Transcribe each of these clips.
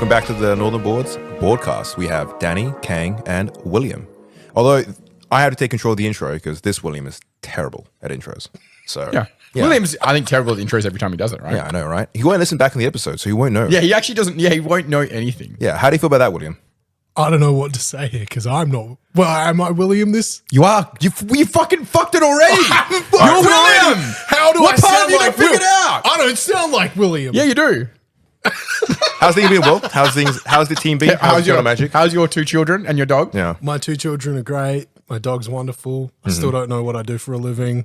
Welcome back to the Northern Boards Boardcast. We have Danny, Kang, and William. Although I have to take control of the intro because this William is terrible at intros. So yeah. William's, I think, terrible at the intros every time he does it, right? Yeah, I know, right? He won't listen back in the episode, so he won't know. Yeah, he actually doesn't. Yeah, he won't know anything. Yeah, how do you feel about that, William? I don't know what to say here because I'm not. Well, am I William this? You are. You fucking fucked it already. You're William. How do what I part sound have you like not figured Will? out? I don't sound like William. Yeah, you do. How's things been, Will? How's the team been? How's your magic? How's your two children and your dog? Yeah. My two children are great. My dog's wonderful. I still don't know what I do for a living.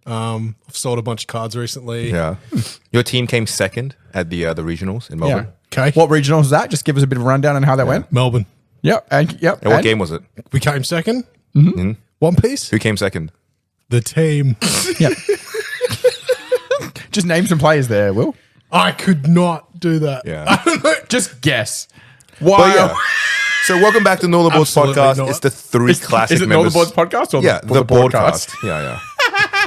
I've sold a bunch of cards recently. Yeah. Your team came second at the regionals in Melbourne. Okay. What regional was that? Just give us a bit of a rundown on how that went. Melbourne. Yep. And what game was it? We came second. Mm-hmm. One Piece. Who came second? The team. Yeah. Just name some players there, Will. I could not do that. Yeah. I don't know. Just guess. But yeah. So welcome back to Northern Boards Absolutely Podcast. not. It's the three classic Is it members. Northern Boards Podcast or the the Boardcast? Yeah.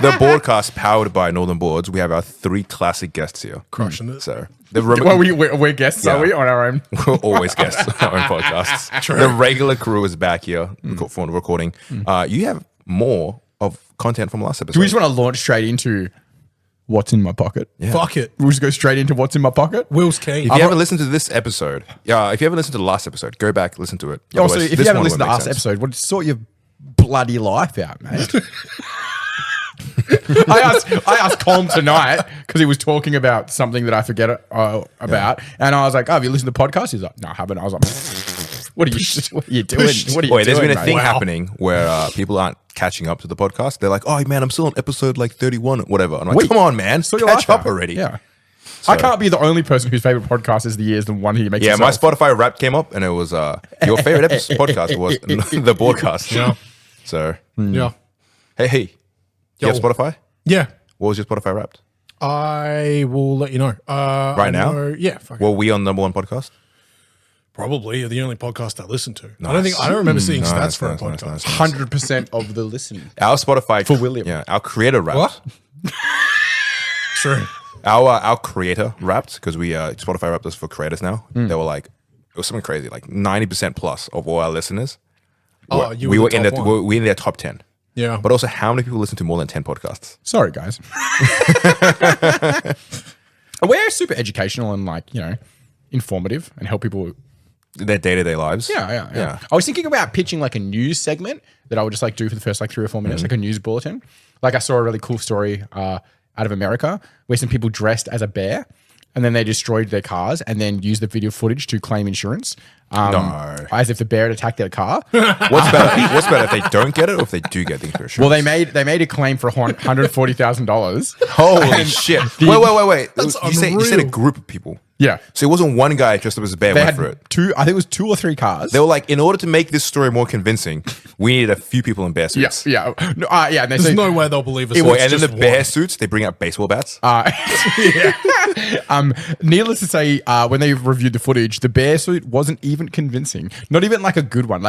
The Boardcast powered by Northern Boards. We have our three classic guests here. Crushing it. So Well, we're guests, are we, on our own? we're always guests on our own podcasts. True. The regular crew is back here for the recording. You have more of content from last episode. Do we just want to launch straight into what's in my pocket? Yeah. Fuck it. We'll just go straight into what's in my pocket? Will's king. If you haven't listened to this episode, if you haven't listened to the last episode, go back, listen to it. Also, Otherwise, if this you haven't one listened to won't make last sense. episode, well, sort your bloody life out, mate. I asked Colm tonight because he was talking about something that I forget about, and I was like, "Oh, have you listened to the podcast?" He's like, "No, I haven't." I was like, "What are you doing? What are you Wait, there's doing, been a mate?" thing Wow. happening where people aren't catching up to the podcast. They're like, "Oh man, I'm still on episode like 31, or whatever." I'm like, Wait, "Come on, man, sort your catch life up out. already." Yeah. So- I can't be the only person whose favorite podcast is the one he makes. Yeah, my himself. Spotify Wrapped came up, and it was your favorite podcast was the Boardcast. Yeah. So Yeah. hey, you have Yo. Spotify? Yeah. What was your Spotify Wrapped? I will let you know. Right now? Yeah. Fuck it. Were we on number one podcast? Probably. You're the only podcast I listen to. I don't remember seeing stats for a podcast. 100% of the listening. Our Spotify For William. Yeah, our creator Wrapped. What? True. Our creator Wrapped, because we Spotify Wrapped us for creators now. They were like, it was something crazy, like 90% plus of all our listeners. You were the in top the one. we in their top 10. Yeah. But also, how many people listen to more than 10 podcasts? Sorry, guys. We're super educational and informative and help people. Their day-to-day lives. Yeah. I was thinking about pitching like a news segment that I would just do for the first 3 or 4 minutes, like a news bulletin. Like I saw a really cool story out of America where some people dressed as a bear and then they destroyed their cars and then used the video footage to claim insurance. No. As if the bear had attacked their car. What's better if they don't get it or if they do get the insurance? Well, they made a claim for $140,000. Holy shit. Wait. That's You said a unreal. group of people. Yeah. So it wasn't one guy dressed up as a bear They went for had it. I think it was 2 or 3 cars. They were like, in order to make this story more convincing, we needed a few people in bear suits. Yeah. No, and they There's say, no way they'll believe us. And It's then the just bear one. suits, they bring out baseball bats. Needless to say, when they reviewed the footage, the bear suit wasn't even convincing. Not even like a good one.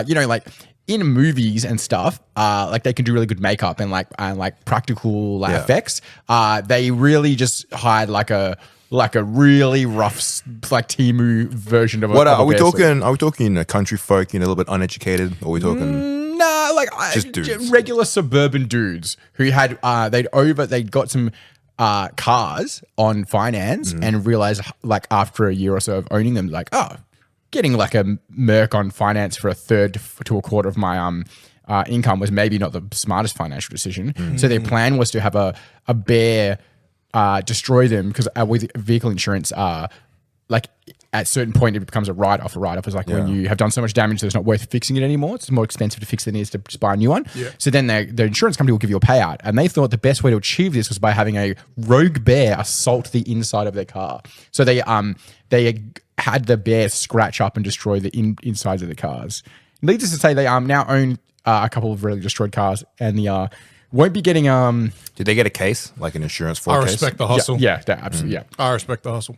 In movies and stuff, they can do really good makeup and practical effects. They really just hide like a really rough Temu version of a. What of a are we bear suit. talking? Are we talking country folk, a little bit uneducated? Or are we talking? Nah, Just dudes. regular suburban dudes who had they'd got some cars on finance and realized after a year or so of owning them, getting a Merc on finance for a third to a quarter of my income was maybe not the smartest financial decision. So their plan was to have a bear destroy them because with vehicle insurance, at a certain point, it becomes a write-off. A write-off is when you have done so much damage that it's not worth fixing it anymore. It's more expensive to fix than it is to just buy a new one. Yeah. So then the insurance company will give you a payout. And they thought the best way to achieve this was by having a rogue bear assault the inside of their car. So they had the bear scratch up and destroy the insides of the cars. Needless to say, they now own a couple of really destroyed cars and won't be getting Did they get a case, like an insurance fraud I case? respect the hustle. Yeah, absolutely. Yeah. I respect the hustle.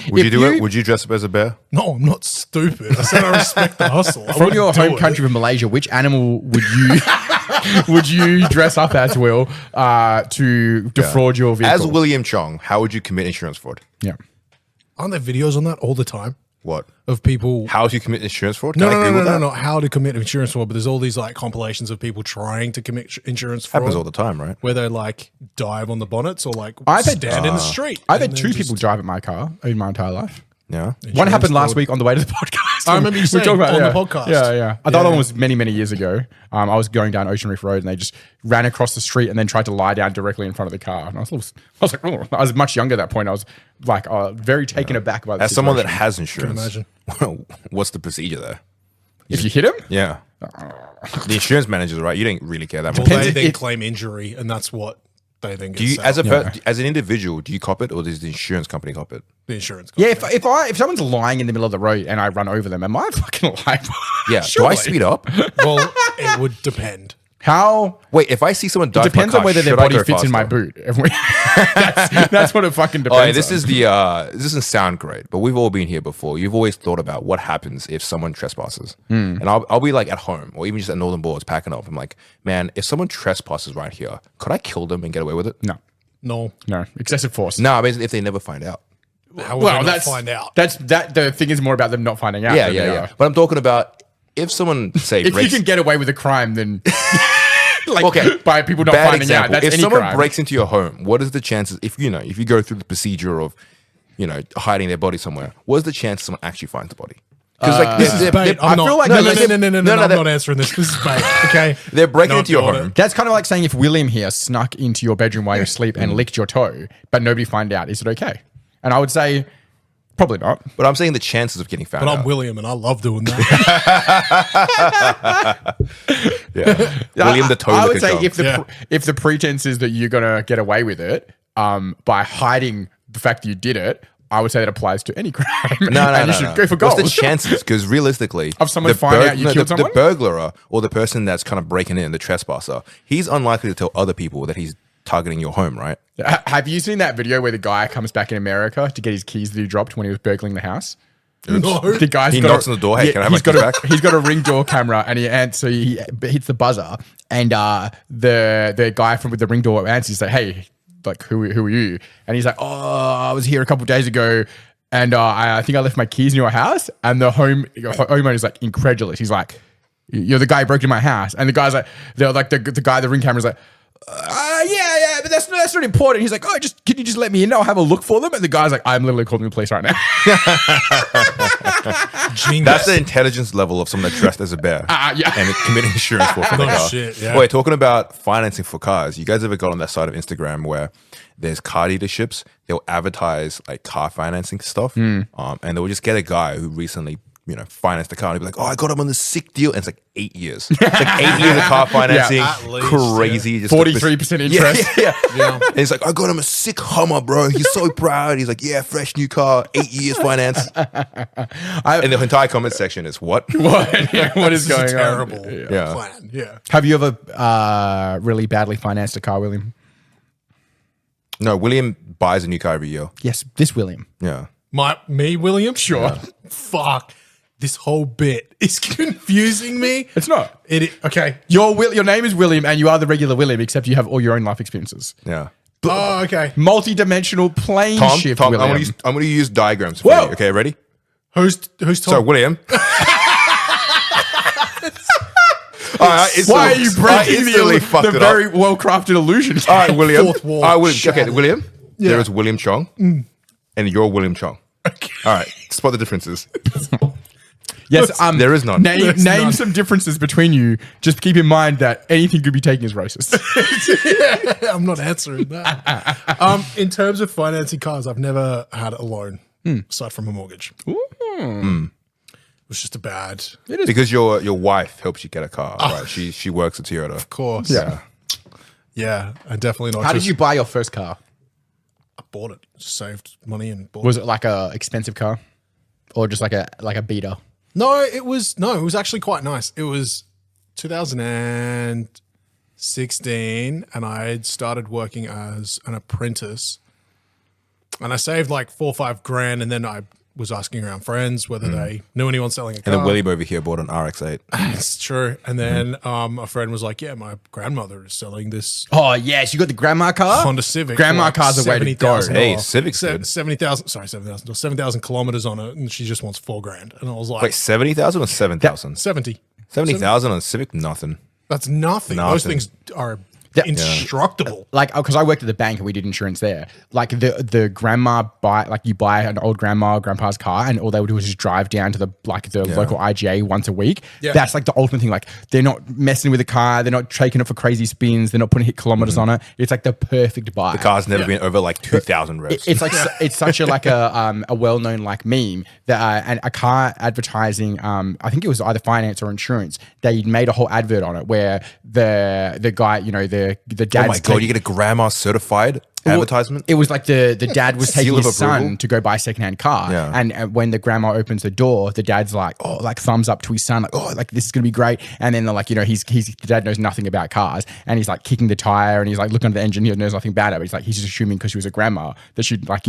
Would you If do you- it? Would you dress up as a bear? No, I'm not stupid. I said I respect the hustle. I From wouldn't your do home it. country of Malaysia, which animal would you dress up as, Will, to defraud your vehicle? As William Chong, how would you commit insurance fraud? Yeah. Aren't there videos on that all the time? What? of people. How do you commit insurance fraud? No, Can I Google that? no. How to commit insurance fraud? But there's all these like compilations of people trying to commit insurance fraud. Happens all the time, right? Where they like dive on the bonnets or like I've had- stand in the street. I've and had then 2 just- people drive at my car in my entire life. Yeah. One happened last fraud. week on the way to the podcast. I remember you We saying talked about on it, the podcast. Yeah. The other one was many, many years ago. I was going down Ocean Reef Road and they just ran across the street and then tried to lie down directly in front of the car. And I was like, oh. I was much younger at that point. I was like very taken aback by the As someone that situation. has insurance, imagine. what's the procedure there? If you hit him, Yeah. The insurance managers, right? You don't really care that much. Well, they Depends then if- claim injury, and that's what they think. Do you, as an individual, do you cop it, or does the insurance company cop it? the insurance? yeah. Company. If someone's lying in the middle of the road and I run over them, am I fucking liable? Yeah. Surely. Do I speed up? Well, it would depend. How? Wait, if I see someone dive Depends my on car, whether their should I body go fits in my faster? boot. That's what it fucking depends. Oh, yeah, this on. is the this doesn't sound great, but we've all been here before. You've always thought about what happens if someone trespasses. And I'll be like at home or even just at Northern Boards packing up. I'm like, man, if someone trespasses right here, could I kill them and get away with it? No, no excessive force. No, I mean, if they never find out. how would they not find out? That's the thing is more about them not finding out. Yeah, than yeah, they yeah. are. But I'm talking about if someone say If you breaks, can get away with a crime, then like Okay, by people not bad finding example. out, that's If any someone crime. breaks into your home, what is the chances? If you go through the procedure of, hiding their body somewhere, what is the chance someone actually finds the body? Because This is bait. I'm not. feel like no, this no, is- no, I'm not answering this. This is bait. Okay, they're breaking Not into your doing home. it. That's kind of like saying if William here snuck into your bedroom while you're asleep and licked your toe, but nobody find out, is it okay? And I would say probably not. But I'm saying the chances of getting found But out. I'm William, and I love doing that. Yeah. William the toe I licker would say chum. if the pretense is that you're gonna get away with it by hiding the fact that you did it, I would say that applies to any crime. No, and you should go for gold. What's the chances? Because realistically, Of someone finding out you killed the someone? burglar or the person that's kind of breaking in, the trespasser, he's unlikely to tell other people that he's targeting your home, right? Have you seen that video where the guy comes back in America to get his keys that he dropped when he was burgling the house? No. The guy's He got knocks on the door. Hey, can I have he's my got keys back? He's got a Ring door camera, and he hits the buzzer, and the guy with the Ring door answers. He's like, "Hey, like who are you?" And he's like, "Oh, I was here a couple of days ago, and I think I left my keys in your house." And the homeowner is like incredulous. He's like, "You're the guy who broke into my house," and the guy's like, the guy, the Ring camera's like. Yeah, but that's not important. He's like, oh, can you just let me in? I'll have a look for them. And the guy's like, I'm literally calling the police right now. Genius. That's the intelligence level of someone that dressed as a bear Yeah. and committing insurance fraud for the No car. shit, yeah. Wait, talking about financing for cars, you guys ever got on that side of Instagram where there's car dealerships, they'll advertise like car financing stuff, and they'll just get a guy who recently financed the car and he'll be like, oh, I got him on this sick deal. And it's like 8 years. It's like 8 years of car financing. at least, crazy. Just 43% interest. Yeah. And he's like, I got him a sick Hummer, bro. He's so proud. He's like, yeah, fresh new car, 8 years finance. And the entire comment section is what? What is This is going a terrible on? Yeah. plan. Yeah. Have you ever really badly financed a car, William? No, William buys a new car every year. Yes, this William. Yeah. Me, William? Sure. Fuck. This whole bit is confusing me. It's not. Okay. Your name is William, and you are the regular William, except you have all your own life experiences. Yeah. Oh, okay. Multi-dimensional plane shift, Tom, William. I'm gonna use diagrams for Whoa. you. Okay, ready? Who's Tom? So, William. Why are you breaking the the very well-crafted illusion? All right, William. Fourth wall All right, William. Okay, shattered. William. Yeah. There is William Chong, and you're William Chong. All right, spot the differences. Yes, There is none. Name There's none. some differences between you. Just keep in mind that anything could be taken as racist. I'm not answering that. In terms of financing cars, I've never had a loan aside from a mortgage. It was just a bad. Because your wife helps you get a car, right? She works at Toyota. Of course. Yeah. Yeah. I definitely not. How did you buy your first car? I bought it. Saved money and bought Was it like a expensive car, or just like a beater? No, it was actually quite nice. It was 2016 and I had started working as an apprentice and I saved like $4 or $5 grand and then I was asking around friends whether they knew anyone selling a car. And then William over here bought an RX-8. It's true. And then a friend was like, yeah, my grandmother is selling this Oh, yes. You got the grandma car? Honda Civic. Grandma for car's the way to go. $70,000. Hey, Civic's good. 70,000, sorry, 7,000 kilometers on it, and she just wants $4,000. And I was like, Wait, 70,000 or 7,000? 70. 70,000 on a Civic? Nothing. That's nothing. Those things are indestructible. Like, because I worked at the bank and we did insurance there. Like the grandma you buy an old grandma or grandpa's car, and all they would do is just drive down to the local IGA once a week. Yeah. That's like the ultimate thing. Like they're not messing with the car, they're not taking it for crazy spins, they're not putting hit kilometers on it. It's like the perfect buy. The car's never been over like 2,000 revs. It's like it's such a well-known like meme that and a car advertising I think it was either finance or insurance, they made a whole advert on it where the guy, the dad's Oh my God, you get a grandma certified advertisement? It was like the dad was taking Seal of his son approval? to go buy a secondhand car. Yeah. And when the grandma opens the door, the dad's like, oh, like thumbs up to his son, like, oh, like this is gonna be great. And then they're like, the dad knows nothing about cars, and he's like kicking the tire and he's like looking at the engine, he knows nothing about it, but he's just assuming because she was a grandma that she'd not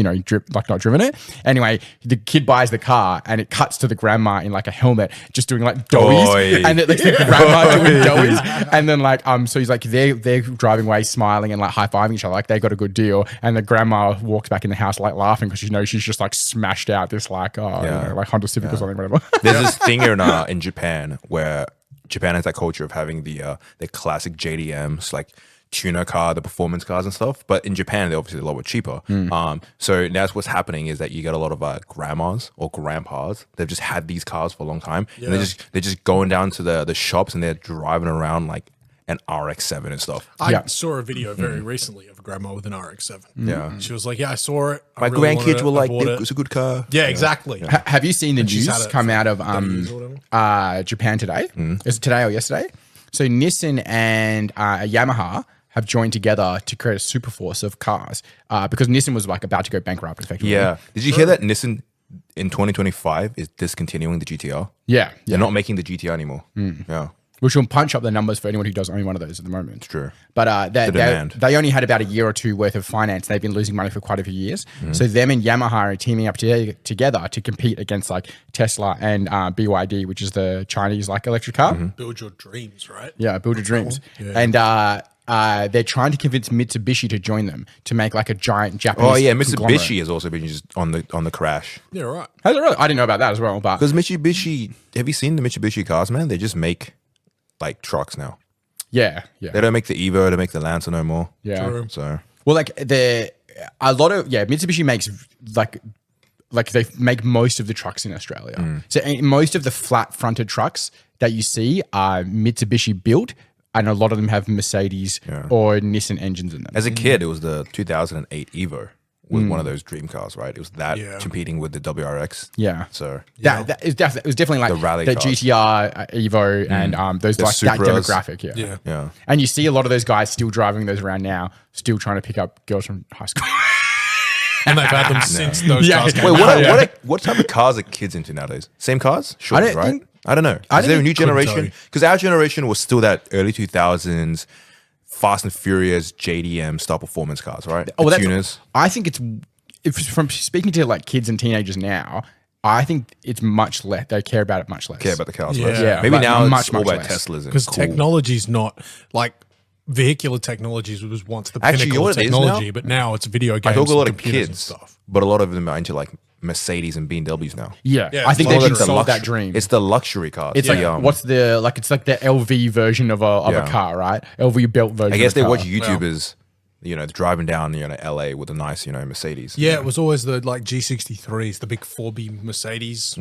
driven it. Anyway, the kid buys the car and it cuts to the grandma in like a helmet just doing like doughies. Oi. And it's like the grandma doing doughies. And then like so he's like they're driving away smiling and like high-fiving each other like they got a good deal. And the grandma walks back in the house like laughing because she knows she's just like smashed out this like like Honda Civic or something, whatever. There's this thing in Japan where Japan has that culture of having the classic JDMs, like tuner car, the performance cars and stuff. But in Japan, they're obviously a lot cheaper. So that's what's happening is that you get a lot of grandmas or grandpas. They've just had these cars for a long time, and they're just going down to the shops and they're driving around like an RX-7 and stuff. I saw a video very recently of a grandma with an RX-7. Yeah. She was like, yeah, I saw it. My grandkids were like, it's a good car. Yeah, exactly. Have you seen the she's news had it come for out of 30 years or whatever. Japan today? Is it today or yesterday? So Nissan and Yamaha have joined together to create a super force of cars because Nissan was like about to go bankrupt effectively. Yeah. Did you hear that Nissan in 2025 is discontinuing the GTR? Yeah. They're not making the GTR anymore. Yeah. Which will punch up the numbers for anyone who does own one of those at the moment. It's true. But demand. they only had about a year or two worth of finance. They've been losing money for quite a few years. So them and Yamaha are teaming up together to compete against like Tesla and BYD, which is the Chinese like electric car. Build your dreams, right? Yeah, build your dreams. Yeah. And they're trying to convince Mitsubishi to join them to make like a giant Japanese. Oh yeah, conglomerate. Mitsubishi has also been just on the crash. Yeah, right. Has it really? I didn't know about that as well. But Because Mitsubishi, have you seen the Mitsubishi cars, man? They just make like trucks now. yeah. They don't make the Evo, they make the Lancer no more. Yeah. True. So Well, like Mitsubishi makes like they make most of the trucks in Australia. So most of the flat fronted trucks that you see are Mitsubishi built, and a lot of them have Mercedes or Nissan engines in them. as a kid, it was the 2008 Evo. Was one of those dream cars, right? It was that competing with the WRX. Yeah. So That is it was definitely like The rally the cars. GTR, Evo, and those The like that Supras. demographic. Yeah. Yeah. yeah. And you see a lot of those guys still driving those around now, still trying to pick up girls from high school. And they've had them since those Yeah. cars came Wait, out. what type of cars are kids into nowadays? Same cars? Sure, don't right? think- I don't know. I Is there a think- new couldn't tell generation? you. Because our generation was still that early 2000s Fast and Furious JDM style performance cars, right? Oh, The that's- tuners. I think from speaking to like kids and teenagers now, I think it's much less. They care about it much less. Care about the cars, Yeah. right? Yeah, Maybe like now much, it's all much about less. Teslas. Because Cool. technology's not like vehicular technologies was once the Actually, you know pinnacle what of it is technology, now? but now it's video games. I talk a lot and of computers kids, and stuff. but a lot of them are into like Mercedes and BMWs now. Yeah, Yeah, I think it's they all should the solve that dream. It's the luxury cars. It's the, like what's the like? It's like the LV version of a Yeah. car, right? LV built version. I guess of they a car. watch YouTubers, driving down, LA with a nice, Mercedes. Yeah, it was always the like G63s, the big 4B Mercedes.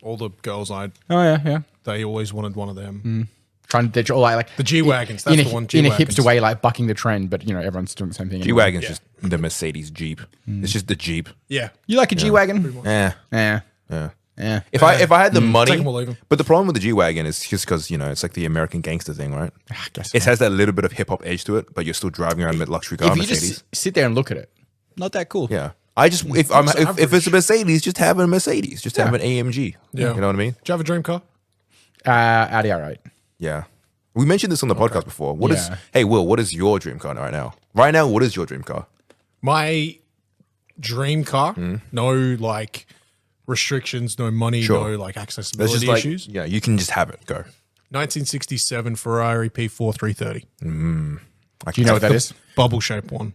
All the girls Oh yeah. they always wanted one of them. Trying to they're all like The G-Wagons, that's in a, the one, in a G-Wagons. hipster way, like bucking the trend, but everyone's doing the same thing. anyway. G-Wagon's just the Mercedes Jeep. It's just the Jeep. Yeah. You like a G-wagon? Eh. Yeah. Yeah. Yeah. If I had the money, Take 'em or leave 'em. but the problem with the G-Wagon is just because, it's like the American gangster thing, right? I guess It has that little bit of hip-hop edge to it, but you're still driving around a luxury car, if you Mercedes. just sit there and look at it, not that cool. Yeah. I just, if it's a Mercedes, just have a Mercedes. Just have an AMG. Yeah. You know what I mean? Do you have a dream car? Audi R8. Yeah. We mentioned this on the podcast before. Yeah. Hey, Will, what is your dream car right now? Right now, what is your dream car? My dream car, no like restrictions, no money, Sure. no like That's accessibility just like, issues. yeah, you can just have it. Go. 1967 Ferrari P4 330. Do you know what that is? Bubble shaped one.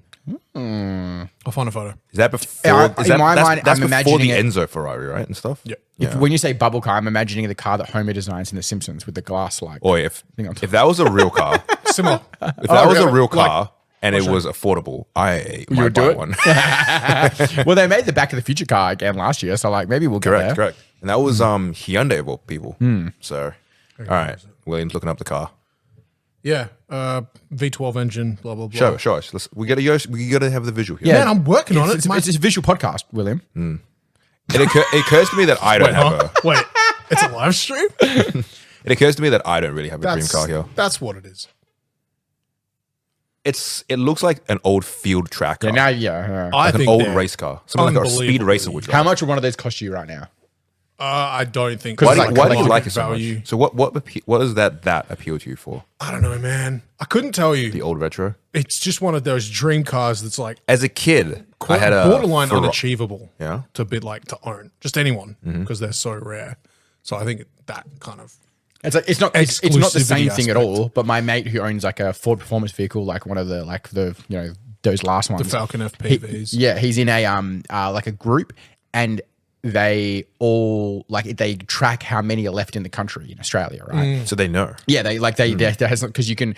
I'll find a photo. Is that before? Yeah, is in that, my that's, mind, that's I'm before the imagining Enzo Ferrari, right, and stuff. Yeah. When you say bubble car, I'm imagining the car that Homer designs in The Simpsons with the glass like. Or if Thing on top. that was a real car, Similar. if that was a really? real car and it was affordable, I might would do buy it? one. Well, they made the Back of the Future car again last year, so like maybe we'll get there. Correct. And that was Hyundai of all people. So, all right, William's looking up the car. Yeah. V12 engine, blah, blah, blah. Show us. We gotta have the visual here. Yeah. Man, I'm working on it. It's a visual podcast, William. It occurs to me that I don't have a. Wait, it's a live stream? It occurs to me that I don't really have a dream car here. That's what it is. It looks like an old field track car, Yeah, now, yeah. I like an think old they're race car, something like a speed unbelievably- racer would drive. How much would one of those cost you right now? I don't think. Why, it's do, like why do you collective like it so value. much? So what does that appeal to you for? I don't know, man. I couldn't tell you. The old retro. It's just one of those dream cars that's like As a kid, I had a borderline Ferrari- unachievable Yeah. to bid like to own. Just anyone because they're so rare. So I think that kind of It's like it's not the Exclusivity same thing at aspect. all. But my mate who owns like a Ford performance vehicle, like one of the those last ones, the Falcon FPVs. he's in a like a group, and they all like they track how many are left in the country in Australia, right? So they know. Yeah, they because you can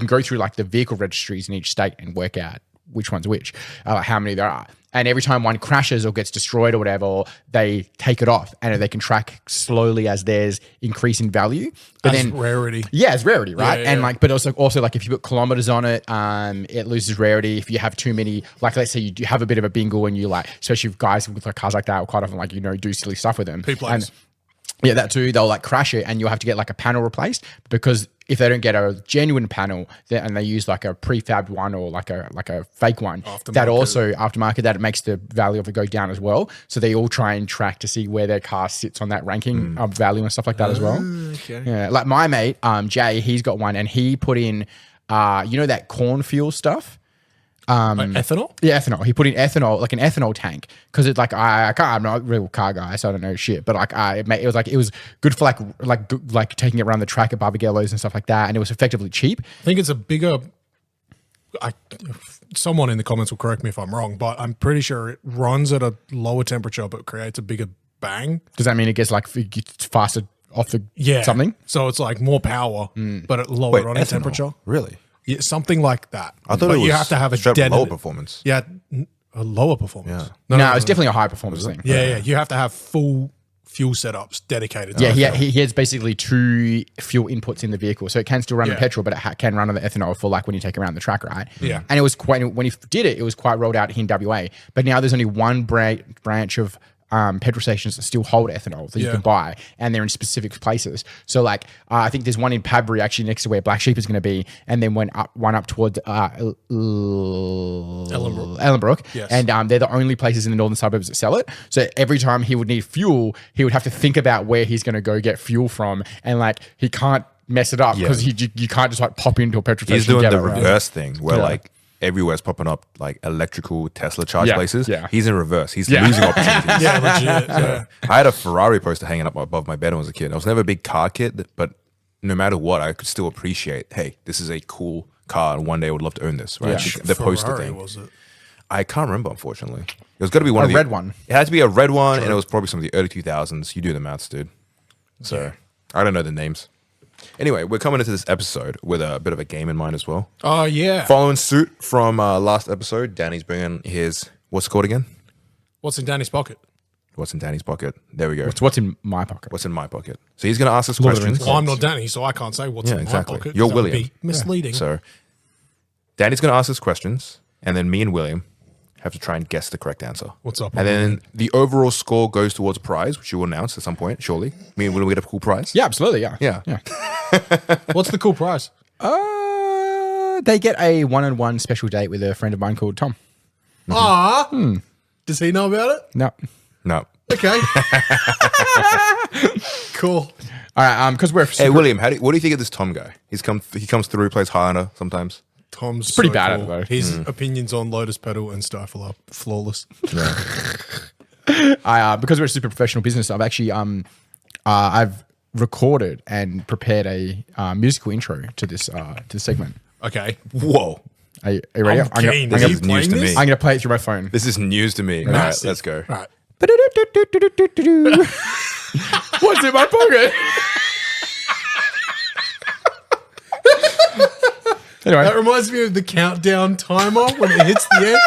go through like the vehicle registries in each state and work out which one's which, how many there are. And every time one crashes or gets destroyed or whatever, they take it off, and they can track slowly as theirs increase in value. But As then rarity. yeah, it's rarity, right? Yeah, And yeah. like, but also like if you put kilometers on it, it loses rarity. If you have too many, like let's say you do have a bit of a bingle and you like, especially with guys with like cars like that, will quite often like do silly stuff with them. P-plates. And yeah, that too. They'll like crash it, and you'll have to get like a panel replaced because if they don't get a genuine panel and they use like a prefabbed one or like a fake one, that also aftermarket, that it makes the value of it go down as well. So they all try and track to see where their car sits on that ranking of value and stuff like that as well. Okay. Yeah, like my mate Jay, he's got one, and he put in that corn fuel stuff. Like ethanol? Yeah, ethanol. He put in ethanol, like an ethanol tank, because it's like I'm not a real car guy, so I don't know shit. But like it was good for like taking it around the track at Barbagello's and stuff like that, and it was effectively cheap. I think it's a bigger. Someone in the comments will correct me if I'm wrong, but I'm pretty sure it runs at a lower temperature but creates a bigger bang. Does that mean it gets like faster off the something? So it's like more power, but at lower running ethanol? temperature. Really? Yeah, something like that. I thought But it was you have to have a straight up dead lower performance. Yeah, a lower performance. Yeah. No, it's definitely a high performance thing. Yeah. You have to have full fuel setups dedicated. To Yeah, that. he has basically two fuel inputs in the vehicle, so it can still run on Yeah. petrol, but it can run on the ethanol for like when you take it around the track, right? Yeah. And it was quite when he did it, it was quite rolled out in WA. But now there's only one branch of petrol stations that still hold ethanol that you Yeah. can buy, and they're in specific places. So like I think there's one in Padbury actually next to where Black Sheep is going to be, and then one up towards Ellenbrook. Yes. And they're the only places in the northern suburbs that sell it. So every time he would need fuel, he would have to think about where he's going to go get fuel from, and like he can't mess it up because you can't just like pop into a petrol station. He's doing and the get it, right? reverse thing where Yeah. like everywhere's popping up like electrical Tesla charge Yeah, places. yeah. He's in reverse. He's losing opportunities. Yeah, legit. Yeah. I had a Ferrari poster hanging up above my bed when I was a kid. I was never a big car kid, but no matter what, I could still appreciate, hey, this is a cool car, and one day I would love to own this, right? Yeah. The poster Ferrari, thing. was it? I can't remember, unfortunately. It was got to be one of the red one. It had to be a red one, and it was probably some of the early 2000s. You do the maths, dude. So I don't know the names. Anyway, we're coming into this episode with a bit of a game in mind as well. Oh, yeah. Following suit from last episode, Danny's bringing his, what's it called again? What's in Danny's pocket? What's in Danny's pocket? There we go. What's in my pocket? What's in my pocket? So he's going to ask us Lord of the questions. Rings. Well, I'm not Danny, so I can't say what's in exactly. my pocket. You're That would William. be misleading. So Danny's going to ask us questions, and then me and William have to try and guess the correct answer. What's up, And then the overall score goes towards a prize, which you will announce at some point, surely. Me and William will get a cool prize. Yeah, absolutely. Yeah. Yeah. What's the cool prize? They get a one-on-one special date with a friend of mine called Tom. Does he know about it? No. No. Okay. Cool. All right, because we're Hey, William, what do you think of this Tom guy? He comes through, plays Highlander sometimes. Tom's pretty so bad at cool. it, though. His opinions on Lotus Pedal and stuff are flawless. Because we're a super professional business, I've actually I've recorded and prepared a musical intro to this segment. Okay. Whoa. Are you ready? I'm keen. This Are you is news playing to me. this? I'm gonna play it through my phone. This is news to me. All right, let's go. All right. What's in my pocket? Anyway, That reminds me of the countdown timer when it hits the end.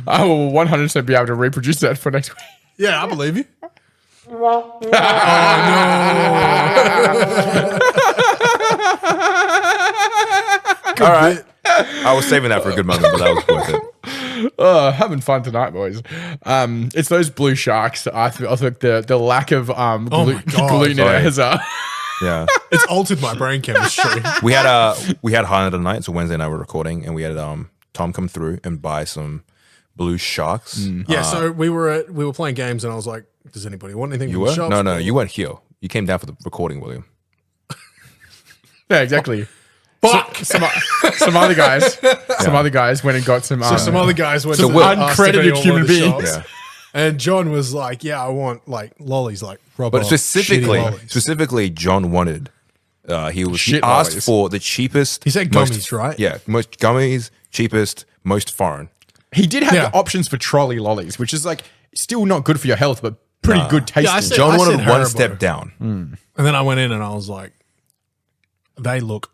I will 100% be able to reproduce that for next week. Yeah, I believe you. All right. I was saving that for a good moment, but that was worth it. Having fun tonight, boys. It's those blue sharks. I think the lack of my God, gluten sorry. has Yeah. It's altered my brain chemistry. We had High tonight, so Wednesday night we're recording, and we had Tom come through and buy some blue sharks. Yeah, so we were playing games, and I was like, "Does anybody want anything?" You from were? the shops? No, you weren't here. You came down for the recording, William. yeah, exactly. Fuck. Some other guys, some other guys went and got some. So some other guys went So to Will- asked if uncredited anyone human wanted beings. shops. And John was like, "Yeah, I want like lollies, like rubber." But shitty lollies. specifically, John wanted. He Shit asked lollies. for the cheapest. He said most- gummies, right? Yeah, most gummies, cheapest, most foreign. He did have Yeah. the options for trolley lollies, which is like still not good for your health, but pretty good tasting. I said- John wanted one Haribo. step down. And then I went in and I was like, "They look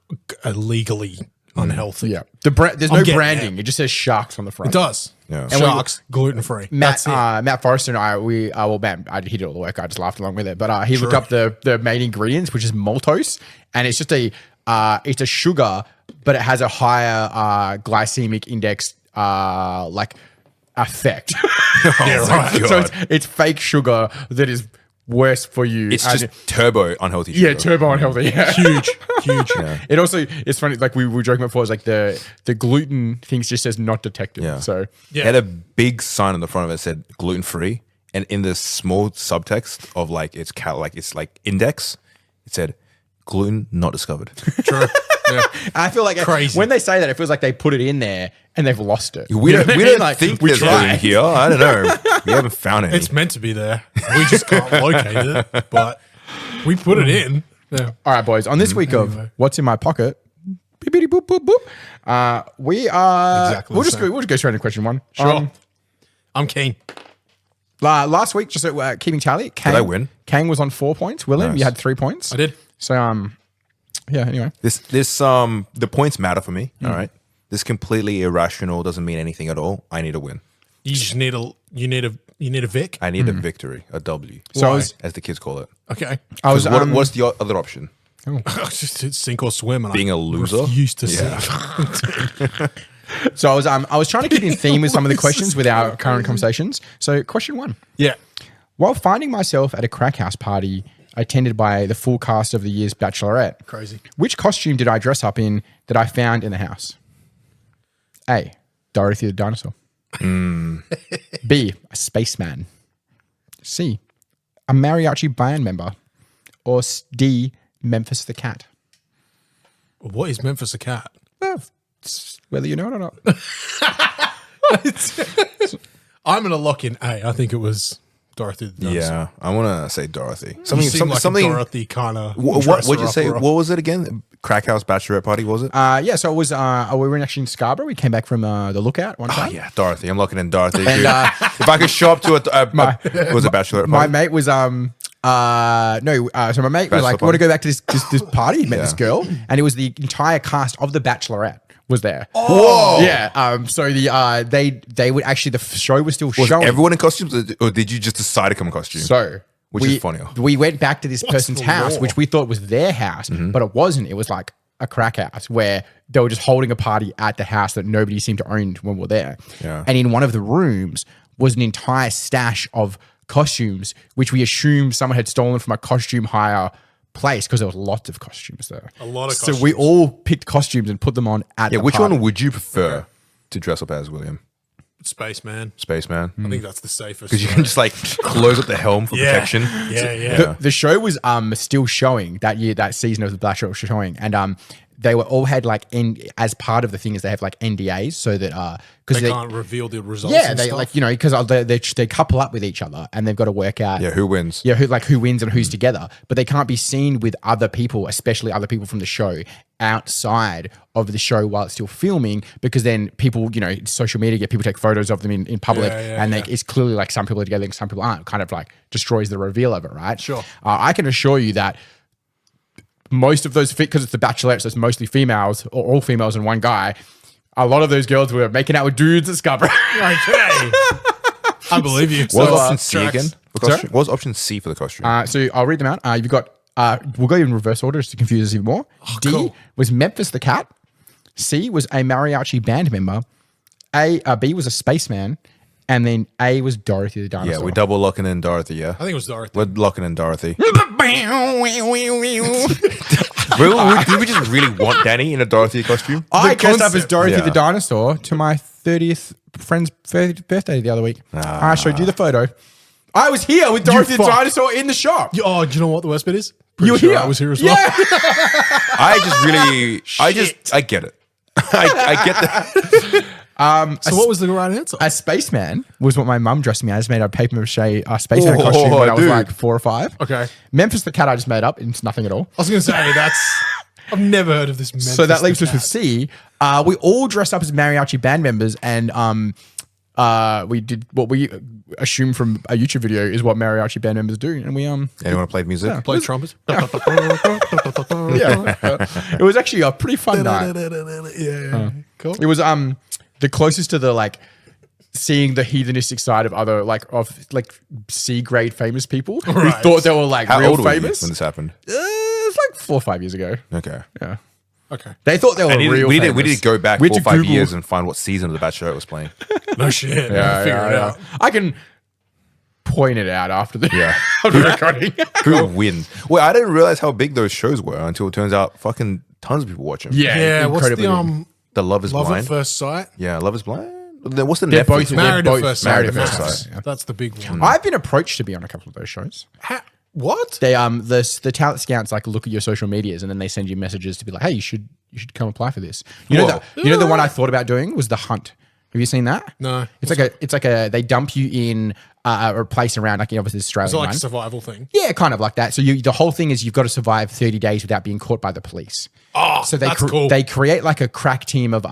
illegally unhealthy." yeah, there's I'm no getting branding. It just says sharks on the front. It does. Yeah. And Sharks, gluten free. Matt, That's it. Matt Forrester and I, he did all the work. I just laughed along with it. But he looked up the main ingredients, which is maltose, and it's just it's a sugar, but it has a higher glycemic index effect. Yeah, right. So it's fake sugar that is worse for you. It's And just turbo unhealthy. yeah, sugar. turbo unhealthy. Yeah. Huge. It also it's funny. Like we were joking before. It's like the gluten things just says not detected. Yeah. So Yeah. It had a big sign on the front of it that said gluten free, and in the small subtext of like its index, it said gluten not discovered. True. Yeah. I feel like Crazy. when they say that, it feels like they put it in there and they've lost it. We You know don't, what I we mean? don't Like, think we there's tried. gluten here. I don't know. We haven't found any. It's meant to be there. We just can't locate it, but we put it in. Yeah. All right, boys. On this week of What's in My Pocket, beepity boop boop boop. We are. Exactly We'll the just same. go straight into question one. Sure. I'm keen. Last week, just keeping tally. Kang, I win? Kang was on 4 points. William, Nice. you had 3 points. I did. So yeah. Anyway, This the points matter for me. All right. This completely irrational doesn't mean anything at all. I need a win. You just need a Vic. I need a victory, a W. So I Why? was- as the kids call it. Okay. I was. What's the other option? Just sink or swim. And Being I a loser? Used to sink. So I was trying to keep in theme with some of the questions with our current conversations. So question 1. Yeah. While finding myself at a crack house party attended by the full cast of the year's Bachelorette, Crazy. which costume did I dress up in that I found in the house? A. Dorothy the dinosaur. B. A spaceman. C. A mariachi band member. Or D. Memphis the cat. What is Memphis a cat? Well, it's whether you know it or not. I'm going to lock in A. I think it was Dorothy the Dinosaur. Yeah, I want to say Dorothy. You Something. seem like something. a Dorothy kind of. What would you say? What was it again? Crack House Bachelorette Party, was it? Yeah, so it was, we were actually in Scarborough. We came back from the Lookout one Oh, time. yeah, Dorothy. I'm locking in Dorothy. And, dude. If I could show up to it was a bachelorette My party. mate was so my mate was Bachelor like, we want party? to go back to this party. He met this girl, and it was the entire cast of the Bachelorette was there. Whoa! Yeah. So they would actually, the show was still Was showing. everyone in costumes, or did you just decide to come in costume? So Which is funnier. We went back to this person's the house, law? which we thought was their house, but it wasn't. It was like a crack house where they were just holding a party at the house that nobody seemed to own when we were there. Yeah. And in one of the rooms was an entire stash of costumes, which we assumed someone had stolen from a costume hire place because there was lots of costumes there. A lot of So we costumes. all picked costumes and put them on at Yeah, the which party. one would you prefer to dress up as, William? Spaceman. Spaceman? I think that's the safest. Because you can just like close up the helm for Yeah. protection. Yeah. The show was still showing that year, that season of The Bachelor was showing. And they were all had like as part of the thing is they have like NDAs so that because They can't reveal the results. yeah, and they stuff. like because they couple up with each other and they've got to work out Yeah, who wins? yeah who wins and who's together, but they can't be seen with other people, especially other people from the show outside of the show while it's still filming, because then people social media people take photos of them in public and it's clearly like some people are together and some people aren't, kind of like destroys the reveal of it, right? Sure. I can assure you that most of those, because it's the Bachelorette, so it's mostly females or all females and one guy. A lot of those girls were making out with dudes at Scarborough. Okay. I believe you. What was So, option C tracks. again? For costume? What was option C for the costume? So I'll read them out. You've got, we'll go in reverse order just to confuse us even more. D cool. was Memphis the cat. C was a mariachi band member. B was a spaceman. And then A was Dorothy the dinosaur. Yeah, we're double locking in Dorothy, yeah? I think it was Dorothy. We're locking in Dorothy. Did we just really want Danny in a Dorothy costume? I dressed up as concept. Dorothy Yeah. the dinosaur to my 30th friend's birthday the other week. I showed you the photo. I was here with Dorothy the fuck. dinosaur in the shop. Oh, do you know what the worst bit is? You were Pretty sure here. I was here as well. Yeah. I get it. I get that. So what was the right answer? A spaceman was what my mum dressed me as. Made a paper mache spaceman costume when I was dude. like 4 or 5. Okay. Memphis the cat I just made up. It's nothing at all. I was going to say, I've never heard of this. So that leaves us with C. We all dressed up as mariachi band members, and we did what we assume from a YouTube video is what mariachi band members do, and we Anyone play music? Play trumpet. it was actually a pretty fun night. Yeah. Cool. It was the closest to the like seeing the heathenistic side of other like C grade famous people who Right. thought they were like How real old were you famous. when this happened? It's like 4 or 5 years ago. Okay. Yeah. Okay. They thought they were real We famous. need to go back We 4 had or to 5 Google- years and find what season of The Bachelorette was playing. No shit. Figure it out. I can point it out after the, Yeah. after the recording. Who wins? Well, I didn't realize how big those shows were until it turns out fucking tons of people watch them. Yeah. What's incredibly the big. The Love is Love Blind. at First Sight? Yeah, Love is Blind. Then what's the They're Netflix both- one? Married both at First Married Sight. at First That's- Sight. That's the big one. I've been approached to be on a couple of those shows. What? They the talent scouts like look at your social medias and then they send you messages to be like, hey, you should come apply for this. You know the one I thought about doing was The Hunt. Have you seen that? No. It's like a they dump you in a place around like obviously the Australian It's like one. a survival thing. Yeah, kind of like that. So the whole thing is you've got to survive 30 days without being caught by the police. Oh, So that's cool. they create like a crack team of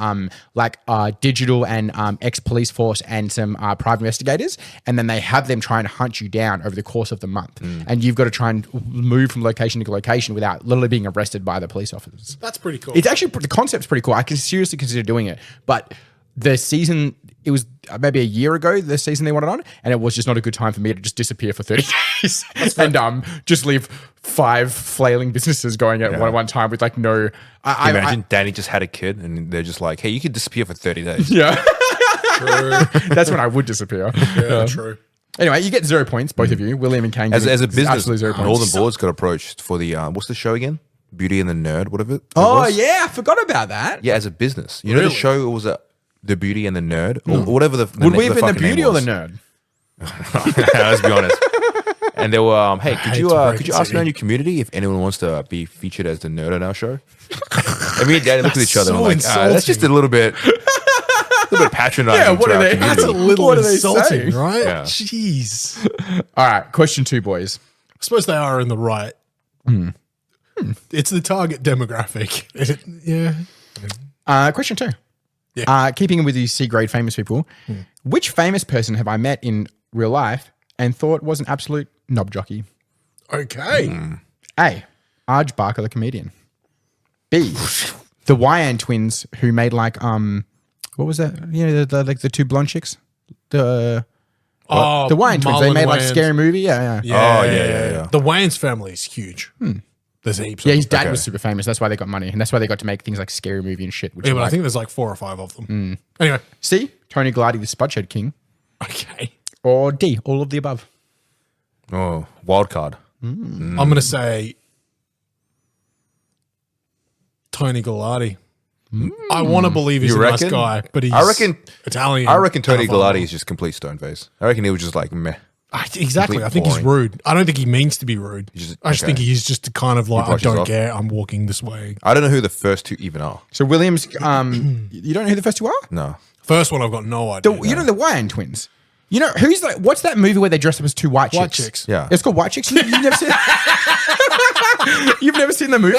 digital and ex-police force and some private investigators, and then they have them try and hunt you down over the course of the month. And you've got to try and move from location to location without literally being arrested by the police officers. That's pretty cool. It's actually the concept's pretty cool. I can seriously consider doing it, but the season, it was maybe a year ago, the season they wanted on, and it was just not a good time for me to just disappear for 30 days and just leave 5 flailing businesses going at one time with like no. Imagine Danny just had a kid and they're just like, hey, you could disappear for 30 days. Yeah, True. that's when I would disappear. Yeah, true. Anyway, you get 0 points, both of you, William and Kane. As a absolutely business, 0 points. Northern Boards got approached for the, what's the show again? Beauty and the Nerd, whatever it Oh was. yeah, I forgot about that. Yeah, as a business. You know Really? the show, it was The Beauty and the Nerd? Or whatever the Would we have been the fucking name beauty or the was. nerd? Let's be honest. And they were, hey, hate could you to break could it you ask to around you. your community if anyone wants to be featured as the nerd on our show? And me and Danny looked at each other and so were like, that's just a little bit patronizing. Yeah, what to are our they- community. That's a little What are they insulting, saying? right? Yeah. Jeez. All right, question 2, boys. I suppose they are in the right. It's the target demographic. Yeah. Question 2. Yeah. Keeping with these C-grade famous people, which famous person have I met in real life and thought was an absolute knob jockey? Okay. A. Arj Barker, the comedian. B. The Wyan twins who made like what was that? You know, the 2 blonde chicks. The Wyan twins. They Marlon made like Wayans. Scary Movie. Yeah. Oh, yeah. The Wayans family is huge. There's heaps. Yeah, of his them. dad was super famous. That's why they got money, and that's why they got to make things like Scary Movie and shit. Which Yeah, are but I like, think there's like 4 or 5 of them. Anyway. C. Tony Gallardi, the Spudshed King, Okay. or D. All of the above. Oh, wild card. I'm going to say Tony Gallardi. I want to believe he's You a nice reckon? guy, but he's I reckon Italian. I reckon Tony California. Gallardi is just complete stone face. I reckon he was just like meh. Exactly. I think he's rude. I don't think he means to be rude. I just think he's just kind of like, I don't care. I'm walking this way. I don't know who the first two even are. So Williams, you don't know who the first two are? No. First one, I've got no idea. You know the Wyan twins? You know, who's like, what's that movie where they dress up as two white chicks? White chicks. Yeah. It's called White Chicks. You've never seen You've never seen the movie?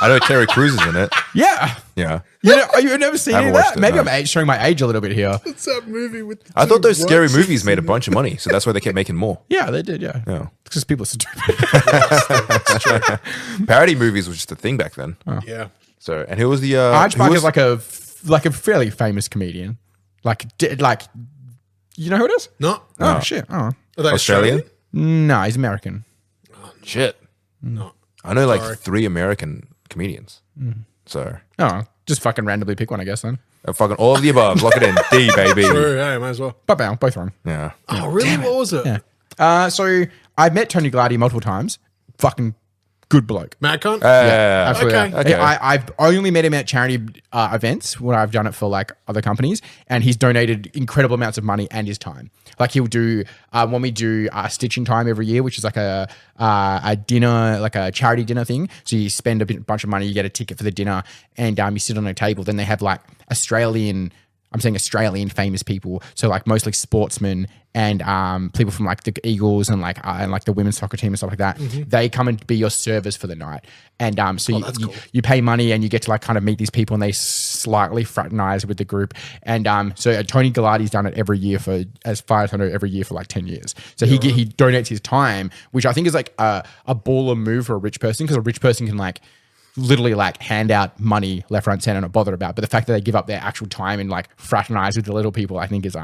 I know Terry Crews is in it. Yeah. Yeah. You've never seen any of that? watched it, Maybe no. I'm showing my age a little bit here. What's that movie with? I thought those scary movies made a bunch of money, so that's why they kept making more. Yeah, they did, yeah. Yeah. Because people are stupid. Parody movies was just a thing back then. Yeah. So, and who was the Archibald is like a fairly famous comedian. Like, you know who it is? No. Oh, shit. Oh. Are they Australian? No, he's American. Shit. No. I know like 3 American comedians. So, Oh, just fucking randomly pick one, I guess, then. fucking all of the above. Lock it in. D, baby. True. Yeah, might as well. But both wrong. Yeah. Oh, really? What was it? Yeah. So I've met Tony Glady multiple times. Fucking good bloke. Mad Cunt? Absolutely. Okay. Okay. I've only met him at charity events when I've done it for like other companies, and he's donated incredible amounts of money and his time. Like he'll do when we do stitching time every year, which is like a dinner, like a charity dinner thing. So you spend a bunch of money, you get a ticket for the dinner, and you sit on a table. Then they have like Australian famous people, so like mostly sportsmen and people from like the Eagles and like the women's soccer team and stuff like that. They come and be your servers for the night, and so you pay money and you get to like kind of meet these people, and they slightly fraternize with the group. And so Tony Gallardi's done it every year for, as far as I know, every year for like 10 years. So he donates his time, which I think is like a baller move for a rich person, because a rich person can like literally like hand out money left, right, and center, not bothered about. But the fact that they give up their actual time and like fraternize with the little people, I think is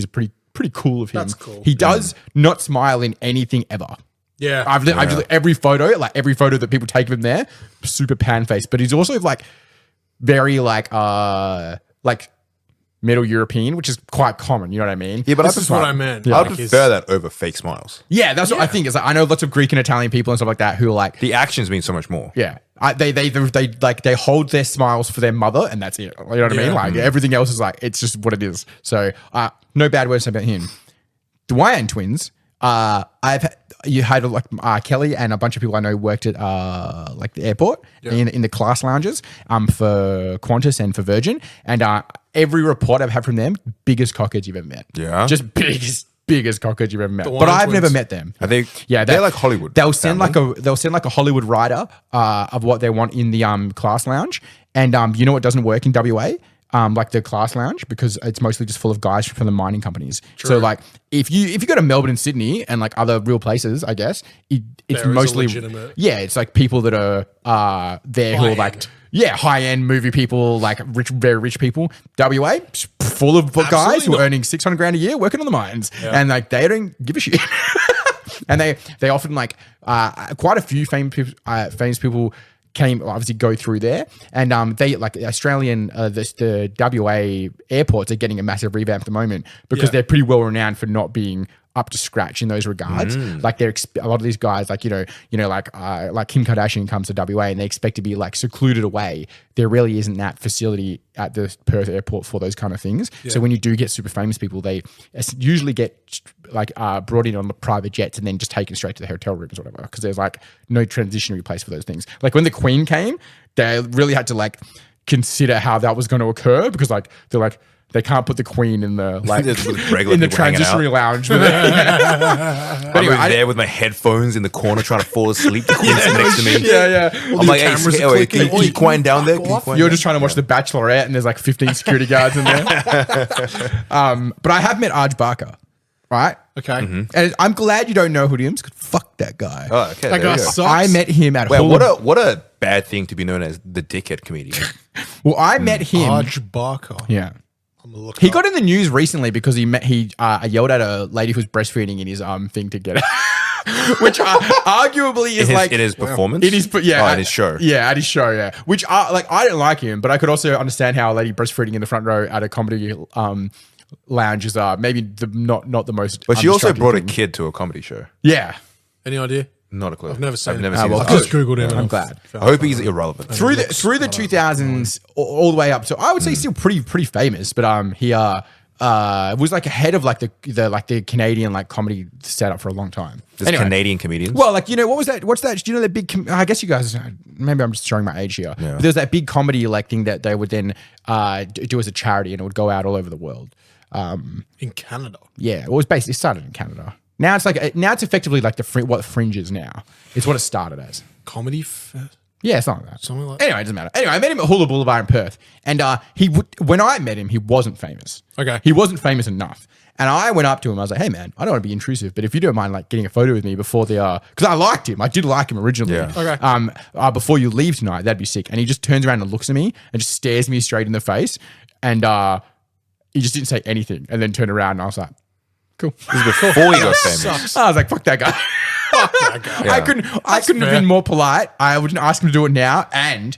pretty cool of him. That's cool. He does not smile in anything ever. Yeah. I've just, every photo that people take of him there, super pan faced. But he's also like very like Middle European, which is quite common. You know what I mean? Yeah, but This is what I meant. I Like, prefer that over fake smiles. Yeah, that's what I think. Is like, I know lots of Greek and Italian people and stuff like that who are like, The actions mean so much more. yeah, they hold their smiles for their mother, and that's it. You know what I mean? Like everything else is like, it's just what it is. So no bad words about him. The Wyan twins. You had like Kelly and a bunch of people I know worked at like the airport in the class lounges for Qantas and for Virgin, and every report I've had from them, biggest cockheads you've ever met. Yeah, just biggest cockheads you've ever met. Wyan But I've twins. never met them. I think they're like Hollywood. They'll send like a Hollywood writer of what they want in the class lounge, and you know what doesn't work in WA? Like the class lounge, because it's mostly just full of guys from the mining companies. True. So like if you go to Melbourne and Sydney and like other real places, I guess it's mostly it's like people that are there who are like high end movie people, like rich, very rich people. WA full of guys who are earning $600,000 a year working on the mines, and like they don't give a shit. And they often like quite a few famous people obviously go through there, and they like Australian the WA airports are getting a massive revamp at the moment, because they're pretty well renowned for not being up to scratch in those regards. Like a lot of these guys, like like Kim Kardashian comes to WA and they expect to be like secluded away. There really isn't that facility at the Perth airport for those kind of things. So when you do get super famous people, they usually get like brought in on the private jets and then just taken straight to the hotel rooms or whatever, because there's like no transitionary place for those things. Like when the Queen came, they really had to like consider how that was going to occur, because like they're like, they can't put the Queen in the like in the transitionary lounge. But anyway, I'm there with my headphones in the corner trying to fall asleep. The Queen's next to me. Yeah. I'm like, hey, can you quiet down there? You're just trying to watch The Bachelorette, and there's like 15 security guards in there. But I have met Arj Barker. Right? Okay. And I'm glad you don't know who he is, because fuck that guy. Oh, okay. That guy sucks. I met him at what a bad thing to be known as the dickhead comedian. Well, I met him. Arj Barker. Yeah. He got in the news recently because he yelled at a lady who's breastfeeding in his thing to get it, which arguably is in his performance. It is, at his show. Yeah, at his show. Yeah, which I don't like him, but I could also understand how a lady breastfeeding in the front row at a comedy lounge is maybe not the most. But she also brought thing. a kid to a comedy show. Yeah. Any idea? Not a clue. I've never seen it. I've just Googled him. I'm glad. I hope he's irrelevant. Through the 2000s all the way up. So I would say he's still pretty famous, but was like ahead of like the Canadian like comedy setup for a long time. There's Canadian comedians. Well, like, you know, what was that? What's that? Do you know that big? I guess you guys. Maybe I'm just showing my age here. Yeah. But there's that big comedy like thing that they would then do as a charity, and it would go out all over the world. In Canada. Yeah, it started in Canada. Now it's effectively like what Fringe is now. It's what it started as. Comedy Fest. Yeah, something like that. Something like Anyway, it doesn't matter. Anyway, I met him at Hula Boulevard in Perth, and when I met him, he wasn't famous. Okay. He wasn't famous enough. And I went up to him. I was like, "Hey, man, I don't want to be intrusive, but if you don't mind, like, getting a photo with me before because I liked him. I did like him originally. Yeah. Okay. Before you leave tonight, that'd be sick." And he just turns around and looks at me and just stares me straight in the face, and he just didn't say anything, and then turned around, and I was like, "Cool." This is before he got famous. I was like, "Fuck that guy." I couldn't have been more polite. I wouldn't ask him to do it now, and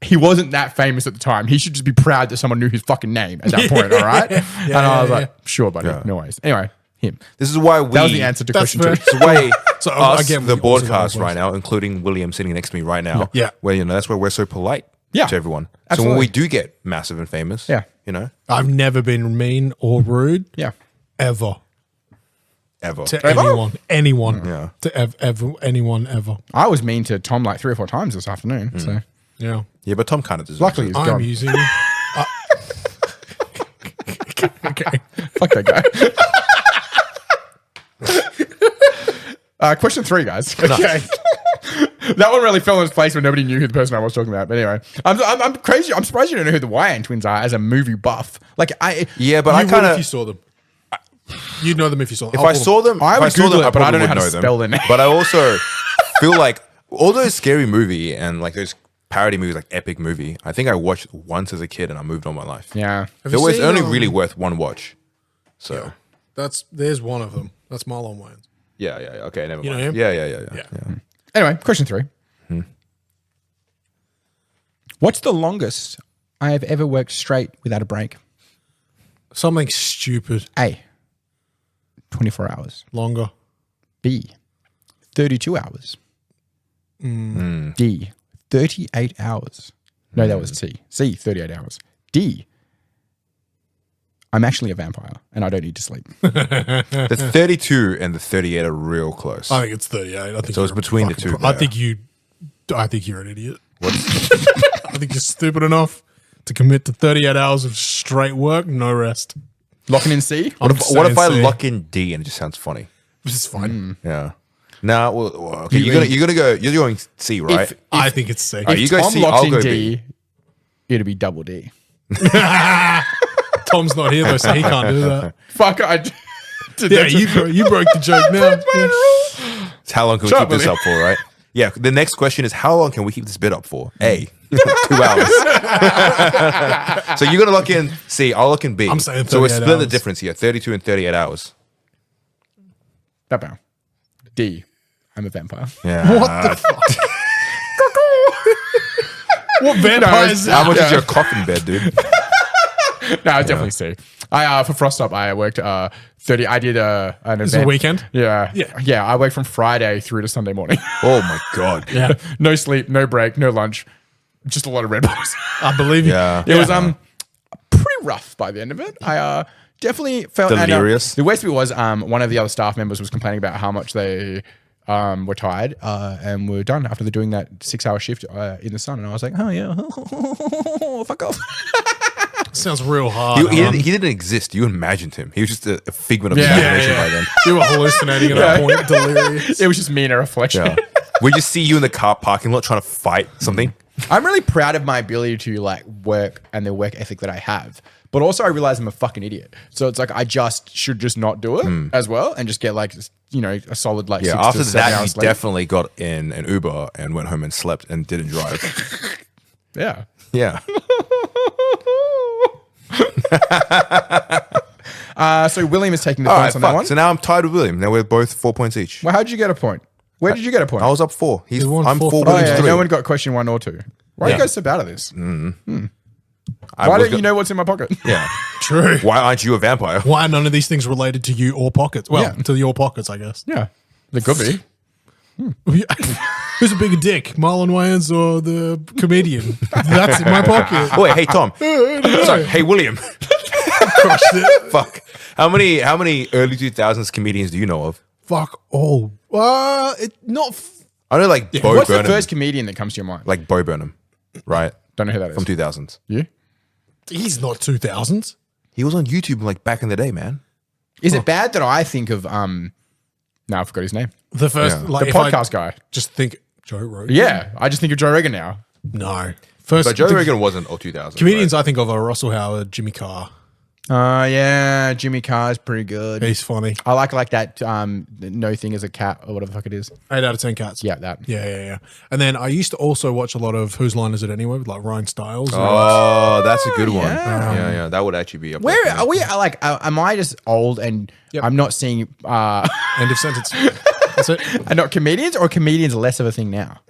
he wasn't that famous at the time. He should just be proud that someone knew his fucking name at that point, all right? And I was like, "Sure, buddy, no worries." Anyway, him. This is why That was the answer to question fair. 2. It's why So, us, again, the we also got broadcast one right now, including William sitting next to me right now, Yeah. where, you know, that's why we're so polite Yeah. to everyone. So Absolutely. when we do get massive and famous, Yeah. you know, I've never been mean or rude. Yeah. Ever. ever. To anyone. Yeah. To anyone ever. I was mean to Tom like 3 or 4 times this afternoon. So Yeah. Yeah, but Tom kind of deserves luckily it. he's I'm gone. using okay. Fuck that guy. Question 3, guys. Okay. That one really fell in its place when nobody knew who the person I was talking about. But anyway, I'm crazy. I'm surprised you don't know who the Wyan twins are as a movie buff. Like Yeah, but You I would kind if you of. saw them. You'd know them if you saw them. If I saw them, I if would saw Google them, it, but I don't know probably how to would them. spell their name. But I also feel like all those scary movie and like those parody movies, like epic movie, I think I watched once as a kid and I moved on my life. yeah. Have It you was seen, only really worth one watch. So there's one of them. That's Marlon Wayans. yeah. Okay, never You know mind. him? Yeah. Anyway, question 3. What's the longest I have ever worked straight without a break? Something stupid. A, 24 hours. Longer. B, 32 hours. D, 38 hours. No, that was C. C, 38 hours. D, I'm actually a vampire and I don't need to sleep. The 32 and the 38 are real close. I think it's 38. I think So it's you're between the fucking two, I yeah. think you're an idiot. I think you're stupid enough to commit to 38 hours of straight work, no rest. Locking in C? What if I saying C. lock in D and it just sounds funny? This is fine. Yeah. Nah, well, okay. You're gonna go. You're going C, right? I think it's C. Alright, you go Tom C. locks I'll in go D, B. it'll be double D. Tom's not here though, so he can't do that. Fuck, Yeah, you broke the joke now. Yeah. So how long can we Shut keep up, this Willie. up for, right? Yeah. The next question is how long can we keep this bit up for? A, 2 hours. So you're gonna lock in C. I'll lock in B. I'm saying so we're 38 splitting the hours. difference here: 32 and 38 hours. That bow. D, I'm a vampire. Yeah. What the fuck? What vampires? How much is your coffin bed, dude? No, it's definitely C. I for Frost Up, I worked 30. I did an event. This is a weekend? Yeah, Yeah. yeah. I worked from Friday through to Sunday morning. Oh my god. Yeah, No sleep, no break, no lunch, just a lot of Red Bulls. I believe you. Yeah. It was pretty rough by the end of it. I definitely felt Delirious. the worst bit was one of the other staff members was complaining about how much they were tired and were done after they're doing that 6-hour shift in the sun, and I was like, oh yeah, fuck off. Sounds real hard. He didn't exist. You imagined him. He was just a figment of Yeah. imagination Yeah. by then. You were hallucinating at that point. Delirious. It was just me in a reflection. Yeah. We just see you in the car parking lot trying to fight something. I'm really proud of my ability to like work and the work ethic that I have. But also I realize I'm a fucking idiot. So it's like I just should just not do it as well and just get like, you know, a solid like 6 After to 7 that, hours you sleep. definitely got in an Uber and went home and slept and didn't drive. Yeah. Yeah. So William is taking the All right, points on that one. So now I'm tied with William. Now we're both 4 points each. Well, how did you get a point? Where did you get a point? I was up 4. You won I'm 4 4 for Oh, William's yeah, 3. no one got question 1 or 2. Why are you Yeah. guys so bad at this? I Why was don't you know what's in my pocket? Yeah. True. Why aren't you a vampire? Why are none of these things related to you or pockets? Well, Yeah. to your pockets, I guess. Yeah, they could be. Who's a bigger dick, Marlon Wayans or the comedian? That's in my pocket. Oh, wait, hey, Tom. Sorry, hey, William. crushed it. Fuck. How many early 2000s comedians do you know of? Fuck all. I know like Bo What's Burnham. the first comedian that comes to your mind? Like Bo Burnham, right? Don't know who that is. From 2000s. You? He's not 2000s. He was on YouTube like back in the day, man. Is it bad that I think of no, I forgot his name. The first, Yeah. like, The if I podcast guy. Just think Joe Rogan. Yeah, I just think of Joe Rogan now. No. First, But Joe the Rogan wasn't all 2000s. comedians I think of are Russell Howard, Jimmy Carr. Yeah, Jimmy Carr's pretty good. He's funny. I like that no thing as a cat or whatever the fuck it is. 8 out of 10 cats. Yeah, that. Yeah. And then I used to also watch a lot of Whose Line Is It Anyway with like Ryan Stiles. Oh, that's a good one. yeah. Yeah. That would actually be up Where there for are me. we? Like, am I just old and I'm not seeing End of sentence. That's it. are not comedians, or comedians less of a thing now?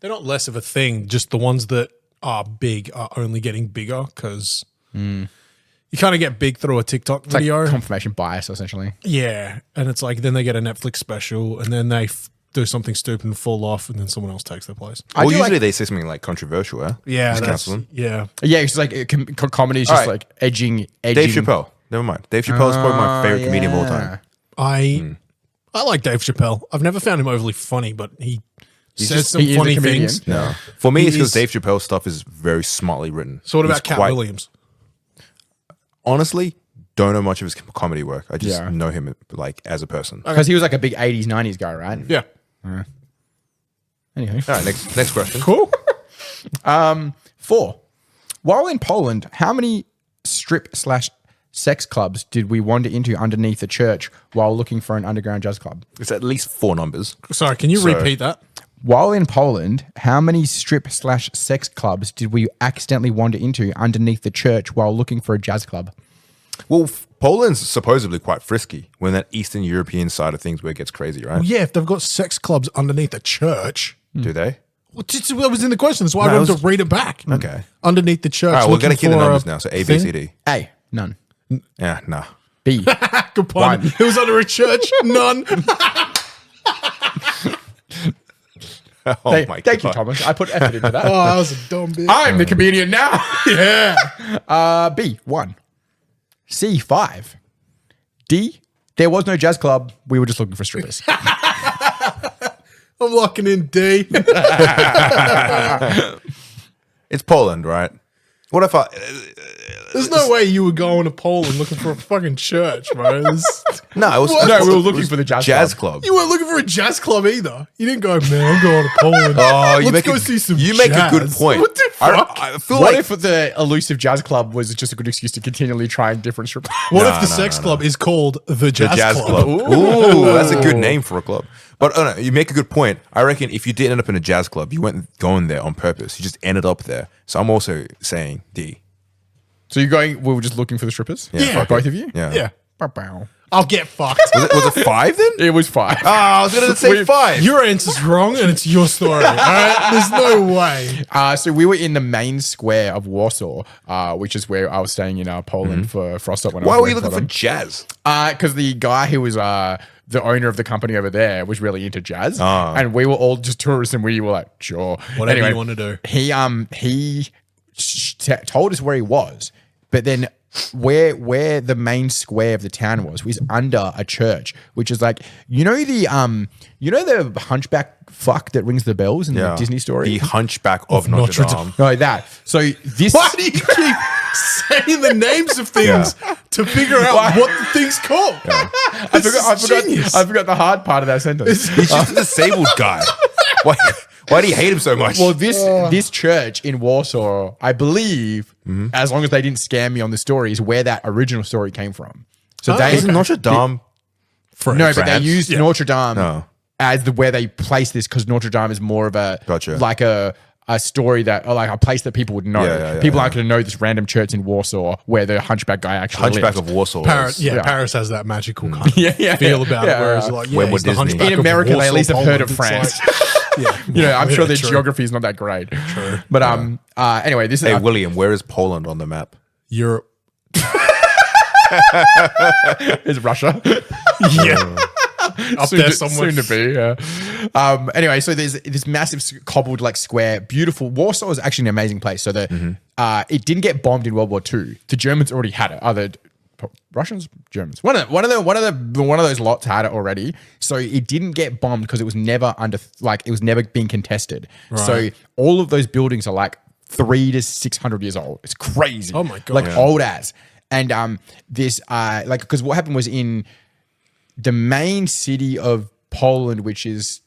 They're not less of a thing. Just the ones that are big are only getting bigger because you kind of get big through a TikTok It's like video. confirmation bias, essentially. Yeah. And it's like then they get a Netflix special and then they do something stupid and fall off and then someone else takes their place. I Well, do usually like, they say something like controversial, eh? Yeah. Just That's, cancel them. yeah. yeah, it's just like comedy is just All right. like edging. Dave Chappelle. Never mind. Dave Chappelle is probably my favorite comedian of all time. I like Dave Chappelle. I've never found him overly funny, but he says just- some he is a funny comedian. things. No. For me, it's He because is- Dave Chappelle's stuff is very smartly written. So what He's about Cat quite- Williams? Honestly, don't know much of his comedy work. I just Yeah. know him like as a person. Because he was like a big 80s, 90s guy, right? Yeah. Anyway. All right, next question. Cool. 4. While in Poland, how many strip/sex clubs did we wander into underneath the church while looking for an underground jazz club? It's at least 4 numbers. Sorry, can you repeat that? While in Poland, how many strip/sex clubs did we accidentally wander into underneath the church while looking for a jazz club? Well, Poland's supposedly quite frisky when that Eastern European side of things where it gets crazy, right? Yeah, if they've got sex clubs underneath a church. Do they? Well, that was in the question. That's why No, I it wanted was- to read it back. Okay. Underneath the church. All right, we're looking going to keep the for numbers a now. So A, B, thing. C, D. A. None. Yeah, nah. B. Good pun. One. It was under a church. None. Oh my god. Thank you, Thomas. I put effort into that. Oh, that was a dumb bit. I'm the comedian now. Yeah. B. 1. C. 5. D. There was no jazz club. We were just looking for strippers. I'm locking in D. It's Poland, right? What if I... There's no way you would go into Poland looking for a fucking church, bro. No, it was... No, we were it looking was for the jazz club. You weren't looking for a jazz club either. You didn't go, man, I'm going to Poland. Oh, you Let's make go a, see some you make a good jazz. point. What the fuck? I feel What like... if the elusive jazz club was just a good excuse to continually try different strip clubs? What Nah, if the nah, sex nah, club is called the the Jazz, jazz Club? club. Ooh, that's a good name for a club. But no, you make a good point. I reckon if you did end up in a jazz club, you weren't going there on purpose. You just ended up there. So I'm also saying D. So you're going, we were just looking for the strippers? Yeah. fuck Both it. of you? Yeah. Yeah. Bow. I'll get fucked. Was it 5 then? It was 5. I was going to say 5. Your answer's wrong and it's your story. All right? There's no way. So we were in the main square of Warsaw, which is where I was staying in Poland for Frostop. When Why I was were you working looking for jazz? Because the guy who was the owner of the company over there was really into jazz, and we were all just tourists, and we were like, sure, Whatever you want to do. He told us where he was, but then where the main square of the town was under a church, which is like the hunchback fuck that rings the bells in the Disney story. The Hunchback of Notre Notre Dame. No, that. So this. Why do you keep saying the names of things to figure out what the thing's called? I forgot the hard part of that sentence. He's just a disabled guy. Why do you hate him so much? Well, this church in Warsaw, I believe, as long as they didn't scam me on the story, is where that original story came from. So they Isn't Notre Dame... no, but they France? used Notre Dame Oh. as where they placed this because Notre Dame is more of a Gotcha. like a story that or like a place that people would know. Yeah, People aren't going to know this random church in Warsaw where the hunchback guy actually Hunchback lived. of Warsaw. Paris, is- yeah, Yeah. Paris has that magical kind of Yeah, feel about yeah. it. Whereas, like, yeah, When he's we're the Disney. hunchback In of America, they at Warsaw, least have heard Poland. of It's France. Yeah, I'm sure their true. geography is not that great. True. But anyway, this Hey, is William, where is Poland on the map? Europe. is Russia. Yeah. Up there somewhere. Soon to be, yeah. Anyway, so there's this massive cobbled like square, beautiful. Warsaw is actually an amazing place. So it didn't get bombed in World War II. The Germans already had it. Russians, Germans. One of those lots had it already, so it didn't get bombed because it was never it was never being contested. So all of those buildings are like 300 to 600 years old. It's crazy. Oh my God. Like old as. And this because what happened was in the main city of Poland, which is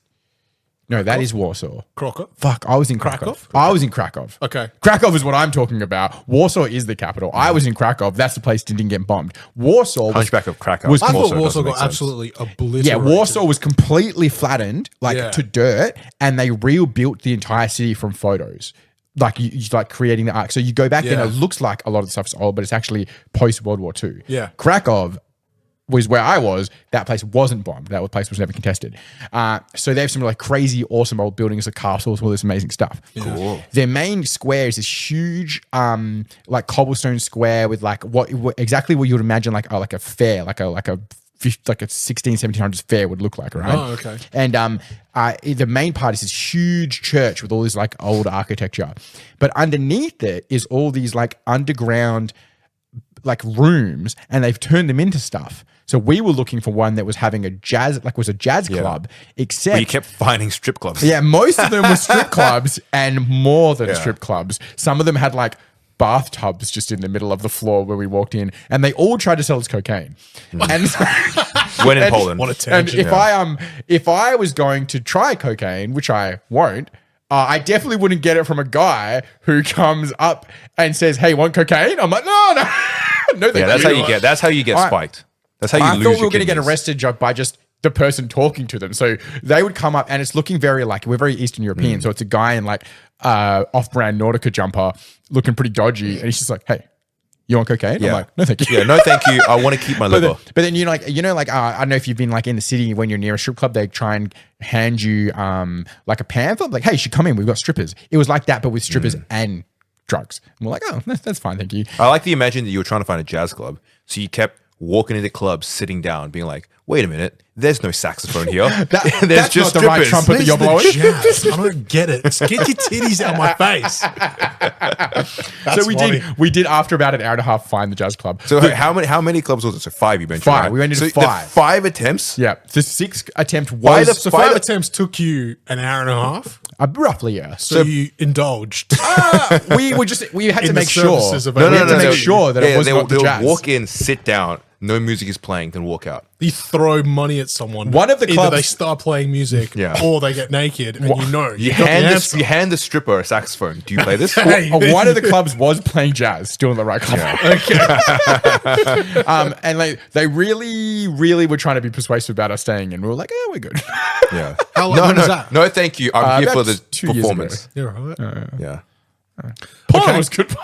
that is Warsaw. Krakow? Fuck, I was in Krakow. I was in Krakow. Okay. Krakow is what I'm talking about. Warsaw is the capital. I was in Krakow. That's the place that didn't get bombed. Warsaw Hunchback of Krakow. was I thought Also Warsaw doesn't make got sense. absolutely obliterated. yeah, Warsaw was completely flattened, to dirt, and they rebuilt the entire city from photos. Like you like creating the arc. So you go back there and it looks like a lot of the stuff's old, but it's actually post World War II. Yeah. Krakow was where I was. That place wasn't bombed. That place was never contested. So they have some like crazy, awesome old buildings, like castles, all this amazing stuff. Cool. Their main square is this huge, like cobblestone square with like what exactly what you would imagine like a fair, like a 16, 1700s fair would look like, right? Oh, okay. And the main part is this huge church with all this like old architecture, but underneath it is all these like underground like rooms, and they've turned them into stuff. So we were looking for one that was having a jazz club, except But you kept finding strip clubs. yeah, most of them were strip clubs and more than strip clubs. Some of them had like bathtubs just in the middle of the floor where we walked in, and they all tried to sell us cocaine. And When in Poland. What a and tangent. if I was going to try cocaine, which I won't, I definitely wouldn't get it from a guy who comes up and says, "Hey, want cocaine?" I'm like, no, no, thank Yeah, that's you. how you get. That's how you get spiked. That's how you I lose. thought we your were going to get kidneys. arrested by just the person talking to them. So they would come up, and it's looking very like we're very Eastern European. So it's a guy in like off-brand Nautica jumper, looking pretty dodgy, and he's just like, "Hey, you want cocaine?" Yeah. I'm like, "No, thank you." Yeah, no, thank you. I want to keep my But liver. then I don't know if you've been like in the city when you're near a strip club, they try and hand you like a pamphlet, like, "Hey, you should come in. We've got strippers." It was like that, but with strippers and drugs. And we're like, "Oh, that's fine, thank you." I like to imagine that you were trying to find a jazz club, so you kept walking into clubs, sitting down, being like, "Wait a minute, there's no saxophone here. There's that's just not the right strippers." trumpet that Where's you're the blowing. jazz? I don't get it. Get your titties out my face. So we did after about an hour and a half find the jazz club. So how many clubs was it? So 5 you mentioned. 5. Right? We went into so 5. The 5 attempts. Yeah, the 6th attempt Why was the So Why 5 the- attempts took you an hour and a half. roughly, yeah. So you indulged. we had to In the make sure. services We available. had to make sure that it was not the they'll jazz. walk in, sit down, no music is playing, then walk out. You throw money at someone. One of the Either clubs- they start playing music Yeah. or they get naked, and you know You got the hand answer. you hand the stripper a saxophone. Do you play this? Hey. One of the clubs was playing jazz, still in the right club. And like they really, really were trying to be persuasive about us staying in. We were like, "Yeah, we're good." Yeah. How long no, was no, that? no, thank you. I'm here about for the 2 years performance. You're right. Yeah. Poland was good.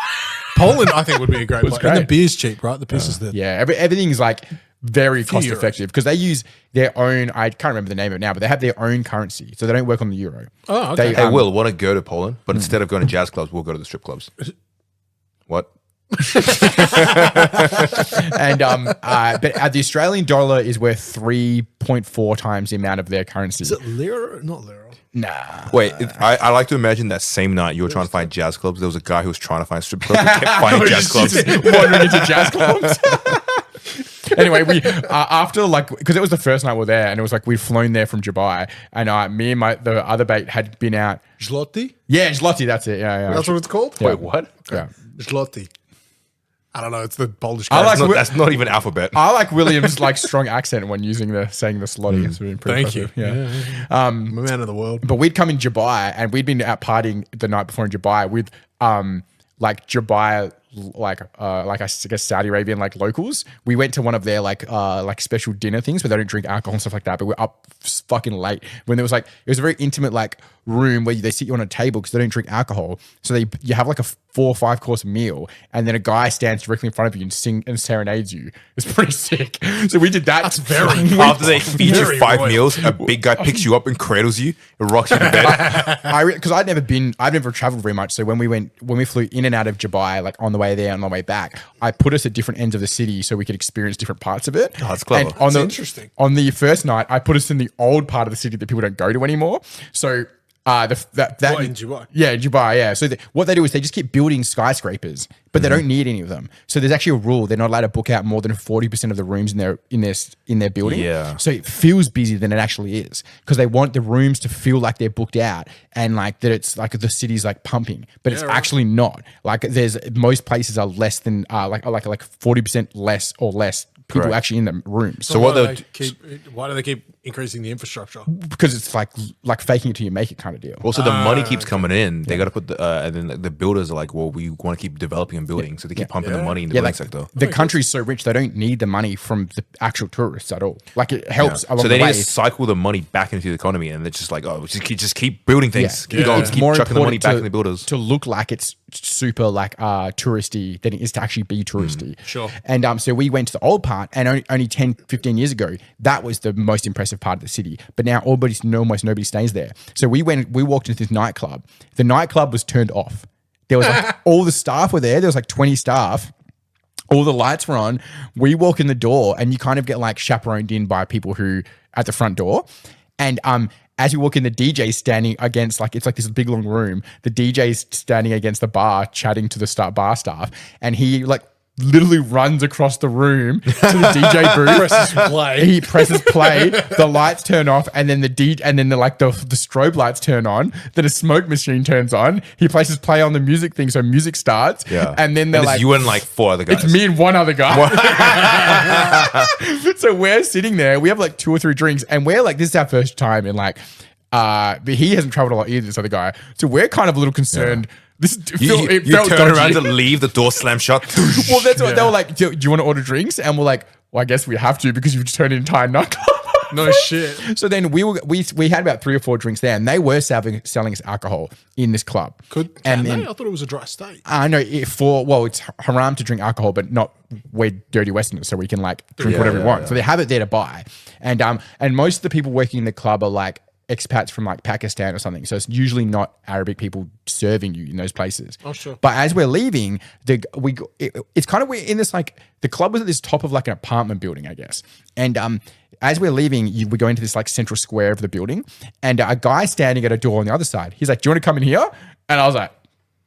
Poland, I think, would be a great place. And the great. beer's cheap, right? The piss is there. Yeah, everything's like very cost euros. effective because they use their own. I can't remember the name of it now, but they have their own currency, so they don't work on the euro. Oh, okay. They, Hey, Will, want to go to Poland, but instead of going to jazz clubs, we'll go to the strip clubs. What? And but the Australian dollar is worth 3.4 times the amount of their currency. Is it lira? Not lira. Nah. Wait, I like to imagine that same night you were trying to find jazz clubs. There was a guy who was trying to find strip clubs and kept finding jazz clubs. Wandering into jazz clubs. Anyway, we after like because it was the first night we were there, and it was like we'd flown there from Dubai, and me and the other bait had been out. Zloty? Yeah, Zloty, that's it. Yeah. That's what it's called? Wait, what? Yeah. Zloty. I don't know. It's the Polish I like currency. That's not even alphabet. I like William's like strong accent when saying the slotty. It's been pretty Thank you. impressive. Yeah. I'm a man of the world. But we'd come in Dubai, and we'd been out partying the night before in Dubai with like Dubai like I guess Saudi Arabian like locals. We went to one of their like special dinner things where they don't drink alcohol and stuff like that. But we're up fucking late when there was like it was a very intimate like room where they sit you on a table because they don't drink alcohol. So you have like a 4 or 5 course meal, and then a guy stands directly in front of you and sing and serenades you. It's pretty sick. So we did that. That's very After they feed you Very 5 royal. meals, a big guy picks you up and cradles you and rocks you to bed. Because I've never traveled very much. So when we flew in and out of Dubai, like on the way there and on the way back, I put us at different ends of the city so we could experience different parts of it. Oh, that's clever. And That's interesting. On the first night, I put us in the old part of the city that people don't go to anymore. So What, in Dubai? Yeah, in Dubai. Yeah. So what they do is they just keep building skyscrapers, but they don't need any of them. So there's actually a rule: they're not allowed to book out more than 40% of the rooms in their building. Yeah. So it feels busier than it actually is because they want the rooms to feel like they're booked out and like that it's like the city's like pumping, but it's actually not. Like most places are less than like 40% less or less people Correct. actually in the rooms. So why do they keep increasing the infrastructure? Because it's like faking it till you make it kind of deal. Also, the money keeps coming in. They got to put and then the builders are like, well, we want to keep developing and building, so they keep pumping the money in the building sector. The country's so rich they don't need the money from the actual tourists at all. Like it helps along So they the way. need to cycle the money back into the economy, and they're just like, oh, just keep building things. Keep going, It's keep more chucking the money important back in the builders. to look like it's super like touristy than it is to actually be touristy. Sure. And so we went to the old part, and only 10, 15 years ago, that was the most impressive part of the city. But now almost nobody stays there. So we walked into this nightclub. The nightclub was turned off. There was like all the staff were there. There was like 20 staff. All the lights were on. We walk in the door, and you kind of get like chaperoned in by people who at the front door. And as we walk in, the DJ's standing against it's like this big long room. The DJ's standing against the bar, chatting to the bar staff, and he like literally runs across the room to the DJ booth. Presses play. He presses play. The lights turn off, and then the strobe lights turn on. Then a smoke machine turns on. He places play on the music thing, so music starts. Yeah, and then they're it's like, you and like 4 other guys. it's me and one other guy. So we're sitting there. We have like 2 or 3 drinks, and we're like, this is our first time in like. But he hasn't traveled a lot either. This other guy, so we're kind of a little concerned. Yeah. It You felt turn dodgy. around to leave, the door slam shut. Well, that's what they were like. Do you want to order drinks? And we're like, well, I guess we have to because you've just turned an entire nightclub. No shit. So then we had about 3 or 4 drinks there, and they were selling us alcohol in this club. I thought it was a dry state. I know it's haram to drink alcohol, but not we're dirty Westerners, so we can like drink whatever we want. So they have it there to buy, and most of the people working in the club are like expats from like Pakistan or something. So it's usually not Arabic people serving you in those places. Oh, sure. But as we're leaving, it's kind of we're in this like the club was at this top of like an apartment building, I guess. And as we're leaving, we go into this like central square of the building, and a guy standing at a door on the other side. He's like, "Do you want to come in here?" And I was like,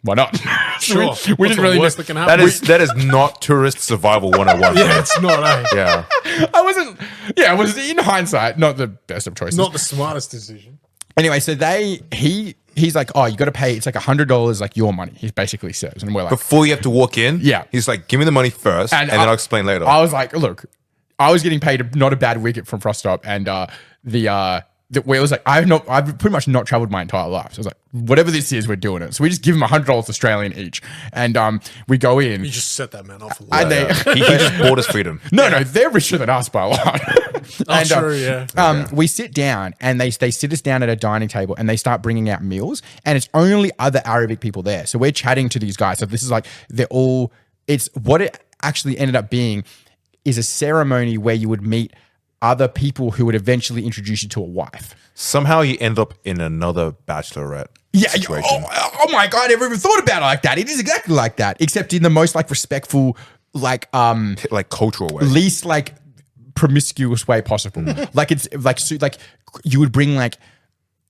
"Why not?" Sure. we didn't really know. That can happen. That is not tourist survival 101. Yeah, it's not. Yeah. I wasn't. Yeah, it was in hindsight not the best of choices. Not the smartest decision. Anyway, so he's like, oh, you got to pay. It's like $100, like your money. He basically says, and we're like, Before you have to walk in, he's like, give me the money first, and then I'll explain later. I was like, look, I was getting paid not a bad wicket from Frost Stop, and where it was like, I've pretty much not traveled my entire life. So I was like, whatever this is, we're doing it. So we just give him $100 Australian each, and we go in. You just set that man off a lot. And he just bought his freedom. No, they're richer than us by a lot. And, true, yeah. We sit down, and they sit us down at a dining table, and they start bringing out meals, and it's only other Arabic people there. So we're chatting to these guys. So this is like it's what it actually ended up being is a ceremony where you would meet other people who would eventually introduce you to a wife. Somehow you end up in another bachelorette situation. Oh my God, I never even thought about it like that. It is exactly like that, except in the most like respectful, like cultural way. least like promiscuous way possible. Like it's like you would bring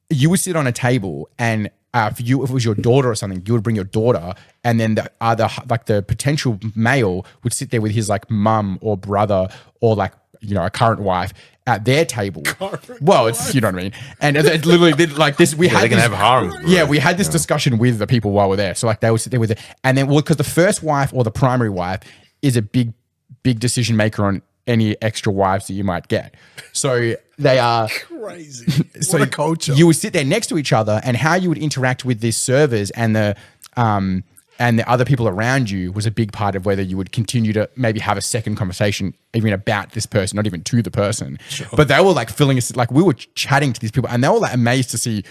you would sit on a table, and if it was your daughter or something, you would bring your daughter, and then the potential male would sit there with his like mum or brother or like a current wife at their table. It's you know what I mean. And it literally like this. We had they can have harems. Yeah, we had this discussion with the people while we're there. So like they would sit there with it, and then because the first wife or the primary wife is a big decision maker on any extra wives that you might get. So they are crazy. So what a culture. You would sit there next to each other, and how you would interact with these servers and the other people around you was a big part of whether you would continue to maybe have a second conversation even about this person, not even to the person. Sure. But they were like filling us, like we were chatting to these people, and they were like amazed to see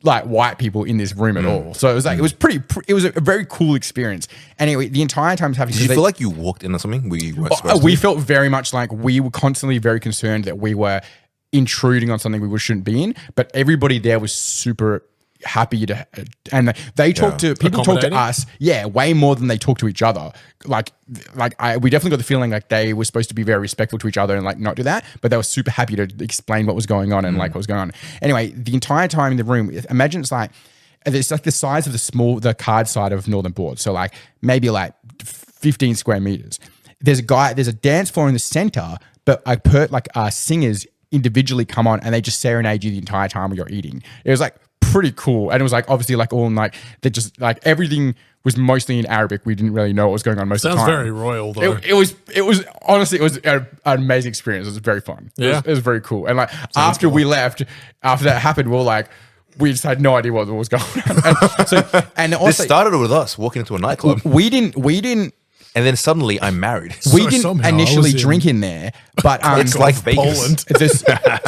like white people in this room at all. So it was like, it was a very cool experience. Anyway, the entire time having. Did you feel like you walked into something? We felt very much like we were constantly very concerned that we were intruding on something we shouldn't be in, but everybody there was super happy to, and they talk to people talk to us, way more than they talk to each other. We definitely got the feeling like they were supposed to be very respectful to each other and like not do that, but they were super happy to explain what was going on and like what was going on. Anyway, the entire time in the room, imagine it's like the size of the card side of Northern Board, so like maybe like 15 square meters. There's a dance floor in the center, but singers individually come on and they just serenade you the entire time you're eating. It was like pretty cool, and it was like obviously like all in like they just like everything was mostly in Arabic. We didn't really know what was going on most of the time. Sounds very royal though. It was honestly an amazing experience. It was very fun. Yeah, it was very cool. And like after we left, after that happened, we just had no idea what was going on. And also, this started with us walking into a nightclub. We didn't. And then suddenly I'm married. We didn't initially drink in there, but it's like Vegas.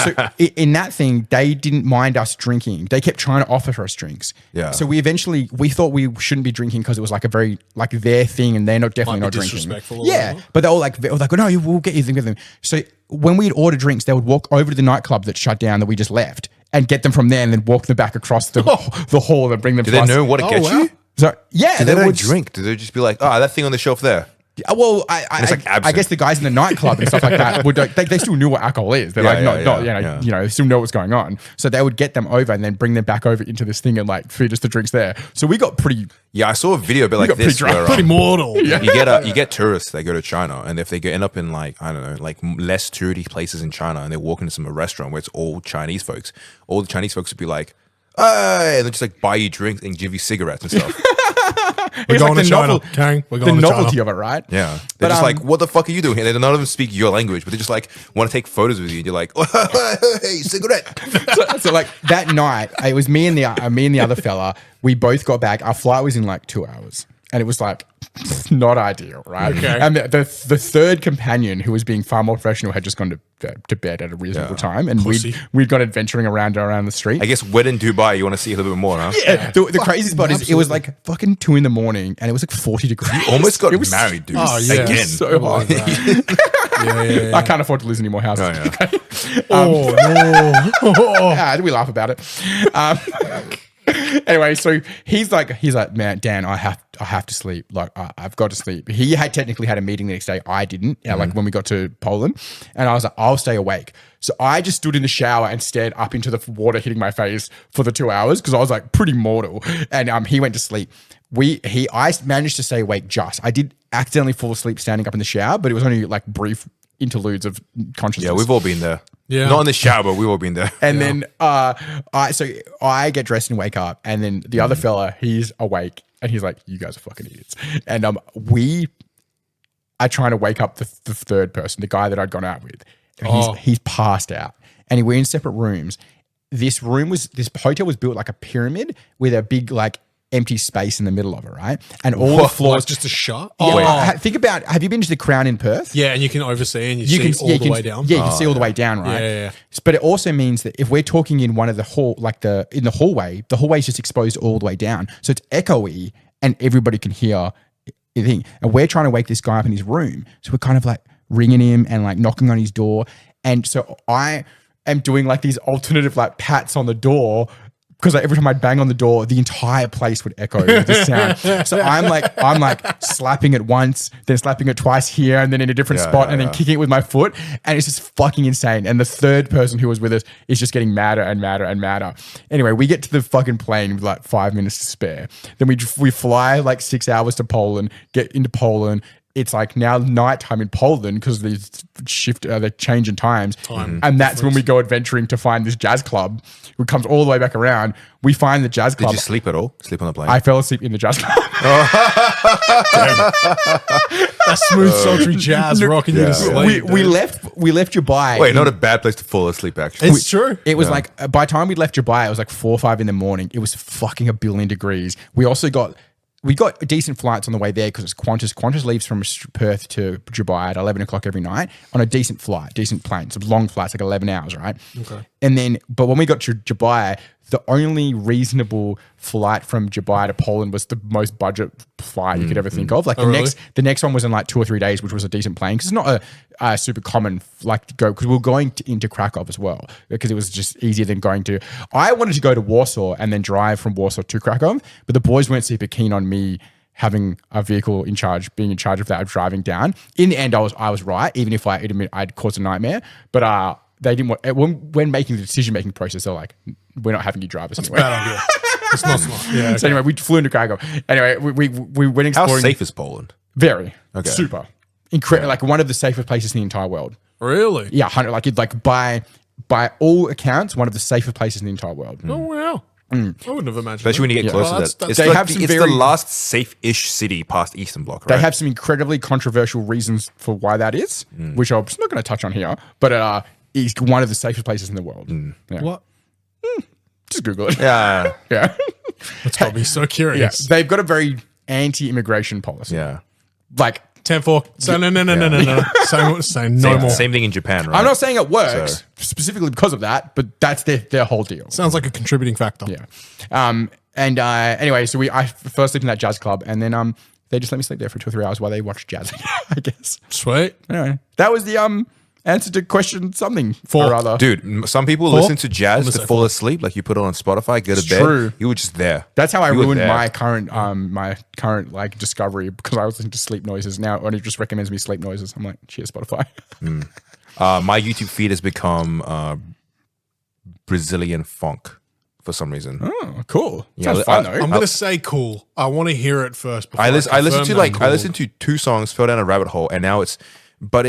So in that thing, they didn't mind us drinking. They kept trying to offer us drinks. Yeah. So we thought we shouldn't be drinking because it was like a very like their thing, and they're definitely not drinking. Disrespectful. Yeah, but they were like, no, we'll get you thing with them. So when we'd order drinks, they would walk over to the nightclub that shut down that we just left and get them from there, and then walk them back across the hall and bring them. Do they know what to get you? So yeah, they don't drink. Do they just be like, that thing on the shelf there? Well, I guess the guys in the nightclub and stuff like that they still knew what alcohol is. They're they still know what's going on. So they would get them over and then bring them back over into this thing and like feed us the drinks there. So we got pretty. Yeah, I saw a video a bit like this. Pretty mortal. Yeah. You get tourists that go to China, and if they end up in like I don't know, like less touristy places in China, and they walk into some restaurant where it's all Chinese folks, all the Chinese folks would be like, "Hey," and then just like buy you drinks and give you cigarettes and stuff. We're going to China, Kang. We're going the to novelty China. of it, right? Yeah. They're just like, what the fuck are you doing here? None of them speak your language, but they just like want to take photos with you. And you're like, hey, cigarette. so like that night, it was me and the other fella. We both got back. Our flight was in like 2 hours. And it was like not ideal, right? Okay. And the third companion, who was being far more professional, had just gone to bed at a reasonable time, and we'd gone adventuring around the street. I guess when in Dubai, you want to see a little bit more, huh? Yeah. The craziest part is it was like fucking 2 a.m, and it was like 40 degrees. You almost got married, dude. Oh yeah, again. So hot. Yeah. I can't afford to lose any more houses. Oh, yeah. No. We laugh about it. Anyway, so he's like, man, Dan, I have to sleep. Like, I've got to sleep. He had technically had a meeting the next day. I didn't. Like when we got to Poland, and I was like, I'll stay awake. So I just stood in the shower and stared up into the water hitting my face for the 2 hours because I was like pretty mortal. And he went to sleep. I managed to stay awake. I did accidentally fall asleep standing up in the shower, but it was only like brief interludes of consciousness. Yeah, we've all been there. Yeah. Not in the shower, but we've all been there. And then I get dressed and wake up, and then the other fella, he's awake, and he's like, "You guys are fucking idiots." And I trying to wake up the third person, the guy that I'd gone out with. He's passed out, and we're in separate rooms. This hotel was built like a pyramid with a big like empty space in the middle of it, right? And all the floors, like just a shot. Think about, have you been to the Crown in Perth? Yeah, and you can oversee and you see all the way down. Yeah, you can see all the way down, right? Yeah. But it also means that if we're talking in one of the in the hallway is just exposed all the way down, so it's echoey and everybody can hear anything. And we're trying to wake this guy up in his room, so we're kind of like ringing him and like knocking on his door. And so I am doing like these alternative like pats on the door, because every time I'd bang on the door, the entire place would echo with this sound. So I'm like slapping it once, then slapping it twice here, and then in a different spot, and then kicking it with my foot, and it's just fucking insane. And the third person who was with us is just getting madder and madder and madder. Anyway, we get to the fucking plane with like 5 minutes to spare. Then we fly like 6 hours to Poland, get into Poland. It's like now nighttime in Poland because they change in times. And that's when we go adventuring to find this jazz club, who comes all the way back around. We find the jazz club. Did you sleep at all? Sleep on the plane? I fell asleep in the jazz club. That smooth, sultry jazz rocking you to sleep. We left Dubai. Wait, not a bad place to fall asleep, actually. It's true. It was like, by the time we left Dubai, it was like 4 or 5 in the morning. It was fucking 1 billion degrees. We got decent flights on the way there because it's Qantas. Qantas leaves from Perth to Dubai at 11 o'clock every night on a decent plane. It's long flights, like 11 hours, right? Okay. And then, but when we got to Dubai, the only reasonable flight from Dubai to Poland was the most budget flight you could ever think of. Like the next one was in like 2 or 3 days, which was a decent plane because it's not a super common like to go because we were going into Krakow as well because it was just easier than going to. I wanted to go to Warsaw and then drive from Warsaw to Krakow, but the boys weren't super keen on me having a vehicle being in charge of that, driving down. In the end, I was right, even if I admit I'd caused a nightmare. But they didn't want when making the decision-making process. They're like, "We're not having you drive us anyway." Bad idea. It's not smart. Yeah. So anyway, we flew into Krakow. Anyway, we went exploring. How safe is Poland? Very super incredible. Like one of the safest places in the entire world. Really? Yeah, 100. Like by all accounts, one of the safest places in the entire world. Oh wow. I wouldn't have imagined. Especially when you get closer to that. It's, They like have some it's very- the last safe-ish city past Eastern Bloc, right? They have some incredibly controversial reasons for why that is, which I'm not going to touch on here, but it's one of the safest places in the world. Yeah. What? Just Google it. Yeah. Yeah. That's got me so Yeah. curious. They've got a very anti-immigration policy. Yeah. Like, 10-4. So no. Say no more. Same thing in Japan, right? I'm not saying it works specifically because of that, but that's their whole deal. Sounds like a contributing factor. Yeah. Anyway, so I first slept in that jazz club, and then they just let me sleep there for 2 or 3 hours while they watched jazz. I guess. Sweet. Anyway, that was the answer to question something or other. Dude, some people listen to jazz to fall asleep. Like you put it on Spotify, go to bed. True. You were just there. That's how I You were ruined there. my current like discovery because I was listening to sleep noises. Now it only just recommends me sleep noises. I'm like, cheers, Spotify. My YouTube feed has become Brazilian funk for some reason. Oh, cool. Yeah, Sounds fun though. I'm gonna say cool. I want to hear it first. Before I listened confirm to that like I'm cool. I listened to 2 songs, fell down a rabbit hole, and now it's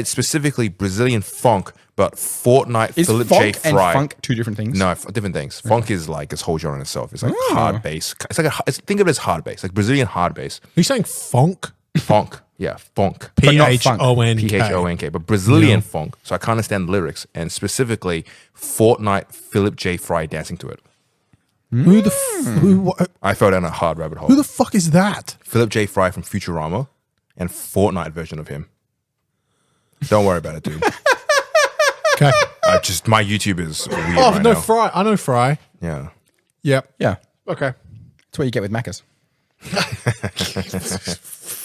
specifically Brazilian funk, but Fortnite Is Philip funk J. and Fry. funk two different things? No, different things. Funk is like its whole genre in itself. It's like hard bass. It's like think of it as hard bass, like Brazilian hard bass. Are you saying funk? Funk, yeah, funk. not funk. PHONK. PHONK, but Brazilian funk. So I can't understand the lyrics, and specifically Fortnite Philip J. Fry dancing to it. Who the I fell down a hard rabbit hole. who the fuck is that? Philip J. Fry from Futurama and Fortnite version of him. Don't worry about it, dude. Okay. My YouTube is weird Oh right no, now. Fry. I know Fry. Yeah. Yep. Yeah. Okay. That's what you get with Macca's.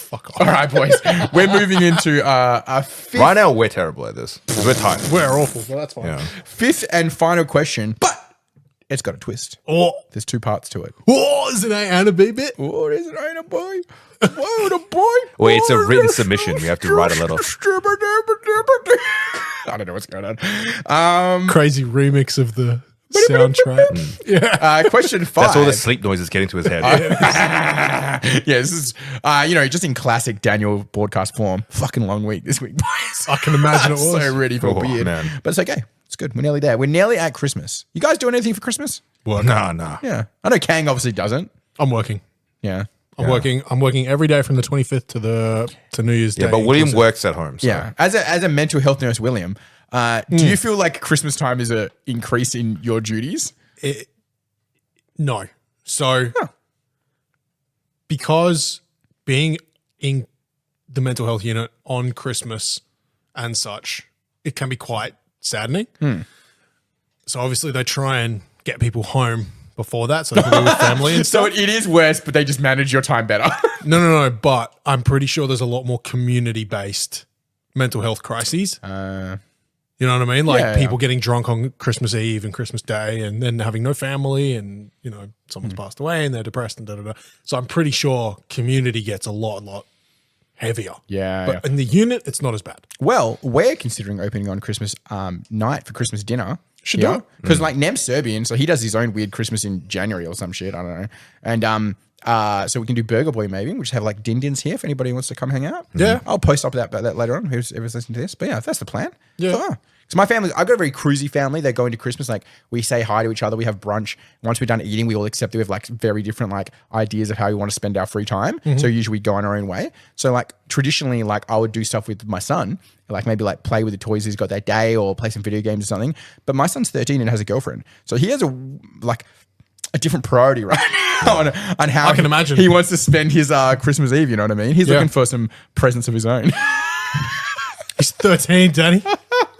Fuck off. All right, boys. We're moving into a Right now, we're terrible at this. We're tired. We're awful, but that's fine. Yeah. fifth and final question, but it's got a twist. Oh, There's 2 parts to it. is it A and a B bit? Oh, there's an ain't a boy. Whoa, the boy. Wait, it's a written submission. We have to write a little. I don't know what's going on. Crazy remix of the soundtrack. Yeah. Question 5. That's all the sleep noises getting to his head. Yeah, this is, just in classic Daniel Boardcast form. Fucking long week this week, boys. I can imagine it was. So ready for Oh, beard. man. But it's okay. It's good. We're nearly there. We're nearly at Christmas. You guys doing anything for Christmas? Nah. Yeah. I know Kang obviously doesn't. I'm working. Yeah. I'm working every day from the 25th to New Year's Day. Yeah, but William inclusive. works at home. So. Yeah. As a mental health nurse, William, do you feel like Christmas time is a increase in your duties? No. So, because being in the mental health unit on Christmas and such, it can be quite saddening. So obviously they try and get people home before that so they can be with family and So stuff. it is worse, but they just manage your time better. No. But I'm pretty sure there's a lot more community-based mental health crises. You know what I mean? Like Yeah, people getting drunk on Christmas Eve and Christmas Day and then having no family and, someone's passed away and they're depressed and da-da-da. So I'm pretty sure community gets a lot heavier. Yeah. But in the unit, it's not as bad. Well, we're considering opening on Christmas night for Christmas dinner. Should do it. Because like Nem's Serbian, so he does his own weird Christmas in January or some shit. I don't know. And so we can do Burger Boy maybe. We just have like din-dins here if anybody wants to come hang out. Yeah. I'll post up that later on, whoever's listening to this. But yeah, that's the plan. Yeah. So my family, I've got a very cruisy family. They go into Christmas, like we say hi to each other. We have brunch. Once we're done eating, we all accept that we have like very different like ideas of how we want to spend our free time. So usually we go on our own way. So like traditionally, like I would do stuff with my son, like maybe like play with the toys he's got that day or play some video games or something. But my son's 13 and has a girlfriend. So he has a different priority right now on how I can imagine. he wants to spend his Christmas Eve. You know what I mean? He's looking for some presents of his own. He's 13, Danny.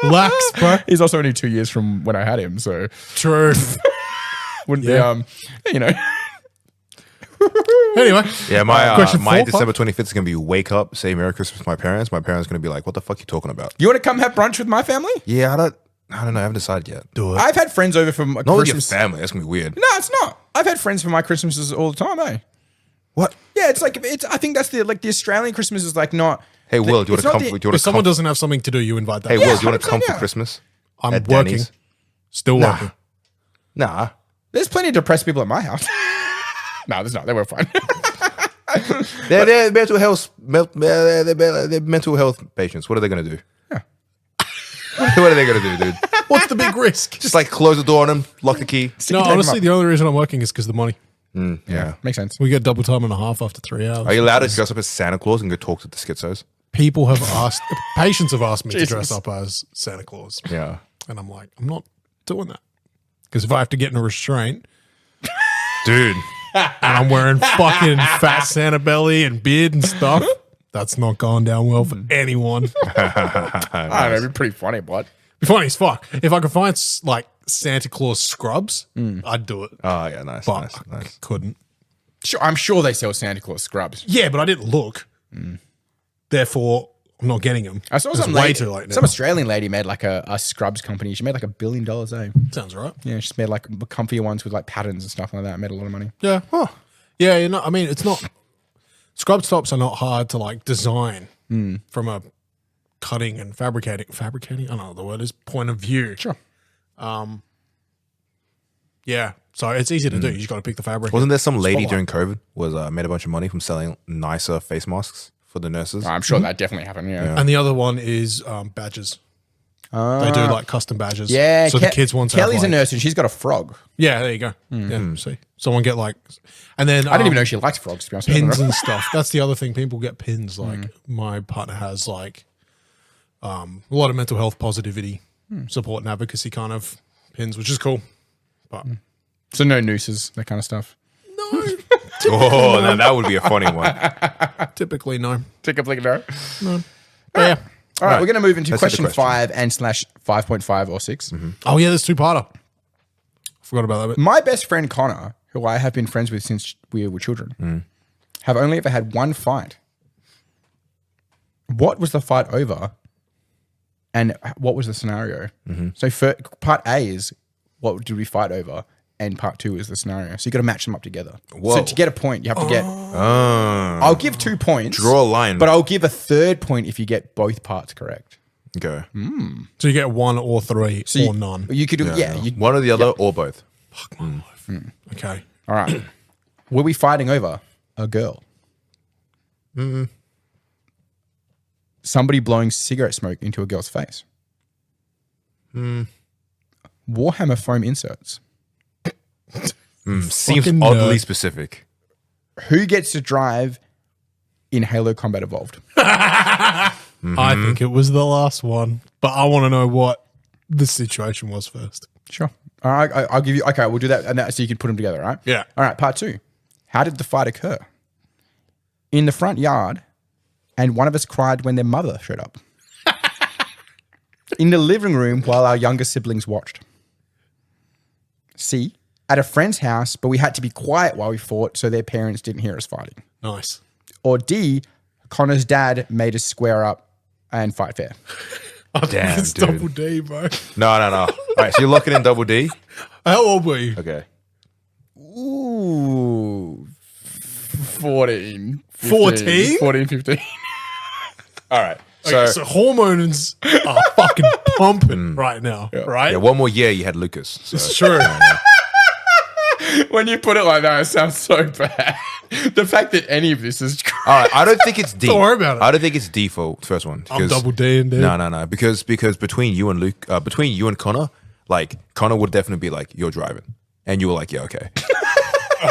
Relax, bro. He's also only 2 years from when I had him. So Truth. Wouldn't Yeah. be, you know. Anyway, Yeah, my Question my four, December 25th is gonna be wake up, say Merry Christmas to my parents. My parents are gonna be like, "What the fuck you talking about?" You want to come have brunch with my family? Yeah, I don't know. I haven't decided yet. do it. I've had friends over for my Not with your Christmas. family. That's gonna be weird. No, it's not. I've had friends for my Christmases all the time, eh? What? Yeah, it's like I think that's the Australian Christmas is like not. Hey, Will, do you want it's to not come? the- Do you want If to someone come? doesn't have something to do, you invite them. Hey, Will, do you want to 100%, come for yeah. Christmas? I'm at working. Danny's? Still Nah. working. Nah. There's plenty of depressed people at my house. No, there's not. They were fine. They're mental health. They're mental health patients. What are they gonna do? What are they gonna do, dude? What's the big risk? Just like close the door on them, lock the key. No, Take 'em honestly, up. the only reason I'm working is because the money. Yeah. Makes sense. We get double time and a half after 3 hours. Are you allowed to dress up as Santa Claus and go talk to the schizos? People have asked, patients have asked me Jesus. to dress up as Santa Claus. Yeah. And I'm like, I'm not doing that. Because if I have to get in a restraint Dude. and I'm wearing fucking fat Santa belly and beard and stuff, that's not going down well for anyone. I don't know. It'd be pretty funny, but Be funny as fuck. If I could find like Santa Claus scrubs, I'd do it. Oh, yeah, nice, But nice, I nice. couldn't. sure, I'm sure they sell Santa Claus scrubs. Yeah, but I didn't look. Therefore, I'm not getting them. I saw It's some way lady, too late now. some Australian lady made like a scrubs company. She made like $1 billion, eh? Sounds right. Yeah, she's made like comfier ones with like patterns and stuff like that. Made a lot of money. Yeah. Yeah, you know, I mean, it's not scrub tops are not hard to like design from a cutting and fabricating. I don't know what the word is, point of view. Sure. Yeah. So it's easy to do. You just got to pick the fabric. Wasn't there some lady Spotlight. during COVID was made a bunch of money from selling nicer face masks for the nurses? I'm sure that definitely happened. Yeah. And the other one is badges. They do like custom badges. Yeah. So the kids want to Kelly's have, a like- nurse and she's got a frog. Yeah, there you go. Yeah, see. Someone get like, and then I didn't even know she likes frogs, to be honest. pins and stuff. That's the other thing. People get pins. Like my partner has like a lot of mental health positivity support and advocacy kind of pins, which is cool. But So no nooses, that kind of stuff. no, Oh, now that would be a funny one. typically no. Take a flick no. But yeah. All right, we're going to move into Let's hit the question question. 5 and slash 5.5 or 6. Oh yeah, there's two-parter. Forgot about that bit. My best friend Connor, who I have been friends with since we were children, have only ever had one fight. What was the fight over? And what was the scenario? So for part A is what did we fight over? And part 2 is the scenario. So you got to match them up together. Whoa. So to get a point, you have to get. Oh. I'll give 2 points. Draw a line. But I'll give a third point if you get both parts correct. Okay. So you get 1 or 3 So you, or none. You could do, yeah. You, One or the other or both. Okay. all right. Were we fighting over a girl? Somebody blowing cigarette smoke into a girl's face? Warhammer foam inserts? Seems Fucking oddly nerd. specific. Who gets to drive in Halo Combat Evolved? I think it was the last one, but I want to know what the situation was first. Sure. All right, I'll give you. Okay, we'll do that, and that so you can put them together. All right. Yeah. All right. Part 2. How did the fight occur? In the front yard, and one of us cried when their mother showed up. In the living room while our younger siblings watched. C. At a friend's house, but we had to be quiet while we fought, so their parents didn't hear us fighting. Nice. Or D. Connor's dad made us square up and fight fair. Damn, It's dude. double D, bro. No. All right, so you're looking in double D. How old were you? Okay. Ooh. 14. 14? 14, 15. All right. Okay, so hormones are fucking pumping right now, right? Yeah, one more year you had Lucas. So. It's true. When you put it like that, it sounds so bad. The fact that any of this is All right, I don't think it's D. Don't worry about it. I don't think it's D for the first one. I'm because- double D and D. No. Because between you and Luke, between you and Connor, like Connor would definitely be like, "You're driving," and you were like, "Yeah, okay."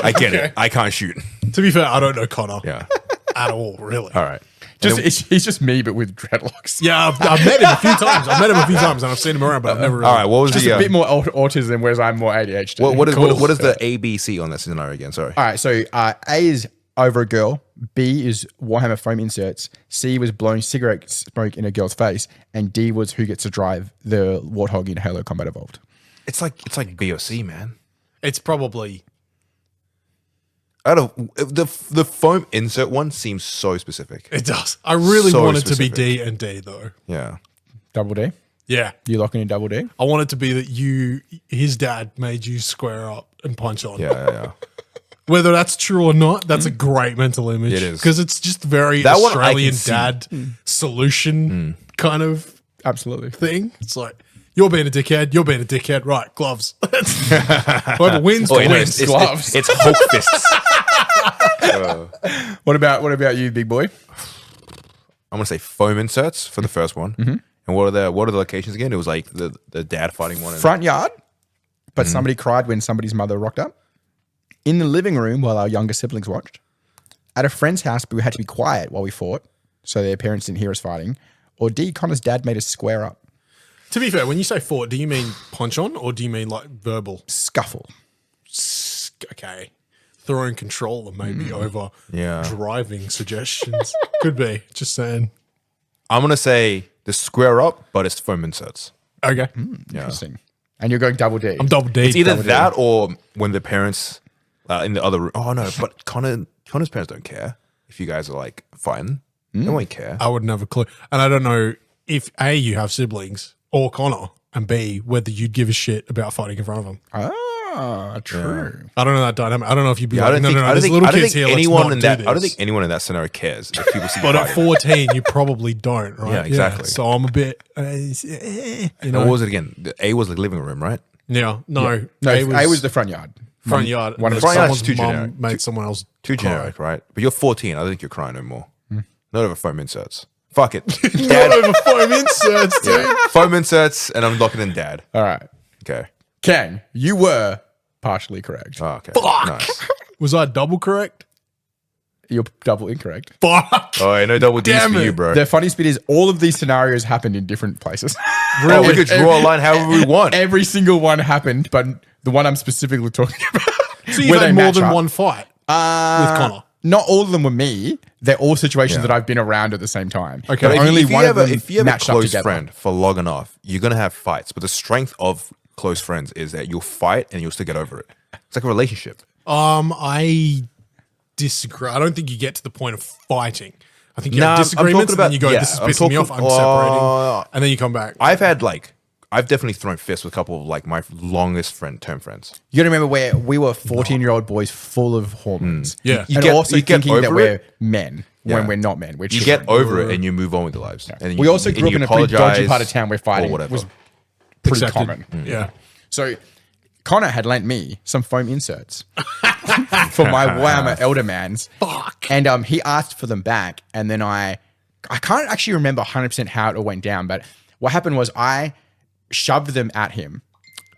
I get it. I can't shoot. To be fair, I don't know Connor Yeah. at all, really. All right. he's just me, but with dreadlocks. Yeah, I've met him a few times. And I've seen him around, but I've never really. All right. What was Just the a bit more autism, whereas I'm more ADHD. what is Cool. what is the ABC on that scenario again? Sorry. All right, so A is over a girl, B is Warhammer foam inserts, C was blowing cigarette smoke in a girl's face, and D was who gets to drive the Warthog in Halo Combat Evolved. It's like B or C, man. It's probably Out of the foam insert one seems so specific. it does. I really So want it to be specific. D and D though. Yeah. Double D? Yeah. You locking in double D? I want it to be that his dad made you square up and punch on. Yeah. Whether that's true or not, that's a great mental image. It is. Because it's just very That one I Australian can see. dad solution kind of Absolutely. thing. It's like, you're being a dickhead, right, gloves. Whoever wins, Oh, you know, wins. gloves. It's Hulk fists. What about you, big boy? I'm gonna say foam inserts for the first one. And what are the locations again? It was like the dad fighting one. Front yard, but somebody cried when somebody's mother rocked up. In the living room while our younger siblings watched. At a friend's house, but we had to be quiet while we fought, so their parents didn't hear us fighting. Or D, Connor's dad made us square up. To be fair, when you say fought, do you mean punch on or do you mean like verbal? Scuffle. Okay. Throwing controller maybe over Yeah. driving suggestions. Could be. Just saying. I'm gonna say the square up, but it's foam inserts. Okay. Interesting. And you're going double D. I'm double D. It's either double D. that or when the parents in the other room. Oh no, but Connor's parents don't care if you guys are like fighting. They won't care. I wouldn't have a clue. And I don't know if A, you have siblings or Connor, and B, whether you'd give a shit about fighting in front of them. Ah, true. I don't know that dynamic. I don't know if you'd be Yeah, like, no, there's little kids here, let's anyone not in do that. this. I don't think anyone in that scenario cares if people see. But at fighting. 14, you probably don't, right? Yeah, exactly. So I'm a bit, Now, you know. what was it again? The A was the living room, right? Yeah, no. No, A was the front yard. front yard. one of the- front yard's Someone's too mum generic. made someone else Too cry. generic, right? But you're 14. I don't think you're crying no more. Not over foam inserts. Fuck it. Not Dad. over foam inserts, dude. Yeah. Foam inserts, and I'm locking in dad. All right. Okay. Kang, you were partially correct. Oh, okay. Fuck. Nice. Was I double correct? You're double incorrect. Fuck. Oh, I know double D's Damn for it. you, bro. The funniest bit is all of these scenarios happened in different places. Oh, we could draw a line however we want. Every single one happened, but the one I'm specifically talking about. So you've where they had more match than up. one fight with Connor. Not all of them were me. They're all situations Yeah. that I've been around at the same time. Okay. But If only one of them if you have a matched up close together. friend for long enough, you're gonna have fights. But the strength of close friends is that you'll fight and you'll still get over it. It's like a relationship. I disagree. I don't think you get to the point of fighting. I think you Nah, have I'm disagreements talking and then you go, about- this is yeah, I'm pissing me off, talking- I'm separating. And then you come back. I've definitely thrown fists with a couple of like my longest term friends. You got to remember where we were 14-year-old boys full of hormones. Yeah. You and get- also you get thinking that over we're it. men Yeah. when we're not men. We're You children. get over it and you move on with your lives. And We also grew up you in a pretty dodgy apologize part of town where fighting or whatever. was pretty Accepted. common. Yeah. So Connor had lent me some foam inserts for my Whammer elder man's. Fuck. And he asked for them back. And then I can't actually remember 100% how it all went down. But what happened was I shoved them at him.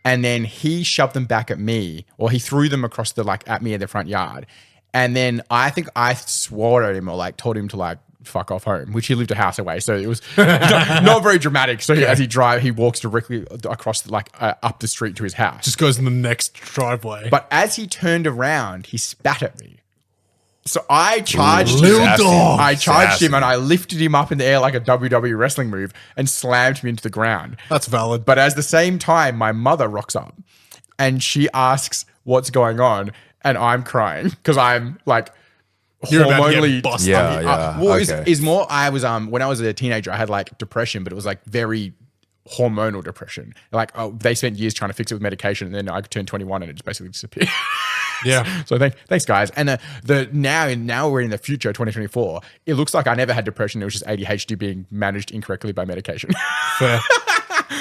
And then he shoved them back at me. Or he threw them across at me in the front yard. And then I think I swore at him or told him to fuck off home, which he lived a house away. So it was not very dramatic. So as he walks directly across up the street to his house. Just goes in the next driveway. But as he turned around, he spat at me. So I charged Little him. dog. I charged Sassy. him and I lifted him up in the air like a WWE wrestling move and slammed him into the ground. That's valid. But at the same time, my mother rocks up and she asks what's going on. And I'm crying because I'm You're about to get hormonally busted. Yeah, yeah. well, Okay. is more. I was when I was a teenager, I had depression, but it was very hormonal depression. They spent years trying to fix it with medication, and then I turned 21 and it just basically disappeared. Yeah. So thanks guys. And now we're in the future, 2024. It looks like I never had depression. It was just ADHD being managed incorrectly by medication. Fair.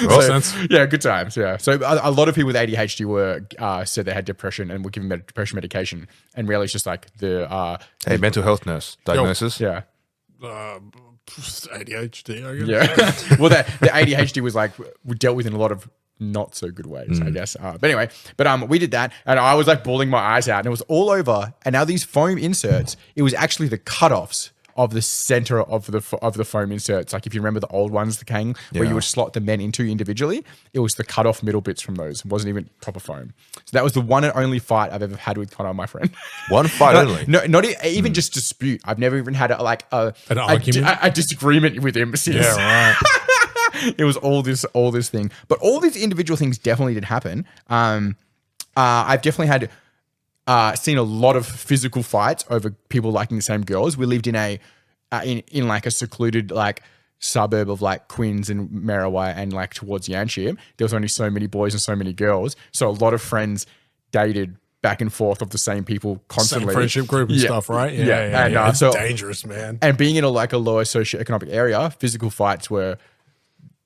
Well, Makes sense. Yeah, good times. Yeah. So a lot of people with ADHD said they had depression and were given depression medication, and really it's just the Hey, mental health nurse diagnosis. yeah. ADHD, I guess. Yeah. Well, the ADHD was dealt with in a lot of not so good ways, I guess. But anyway, we did that, and I was bawling my eyes out, and it was all over. And now these foam inserts, it was actually the cutoffs of the center of the foam inserts. If you remember the old ones, the Kang, where Yeah. you would slot the men into individually, it was the cut off middle bits from those. It wasn't even proper foam. So that was the one and only fight I've ever had with Connor, my friend. One fight only. No, not even just dispute. I've never even had An argument? a disagreement with him since. Yeah, right. It was all this thing, but all these individual things definitely did happen. I've definitely had seen a lot of physical fights over people liking the same girls. We lived in a in like a secluded like suburb of like Quinns and Merriwa and like towards Yanship. There was only so many boys and so many girls. So a lot of friends dated back and forth of the same people constantly. Same friendship group and stuff, right? Yeah. And, It's so dangerous, man. And being in a like a lower socioeconomic area, physical fights were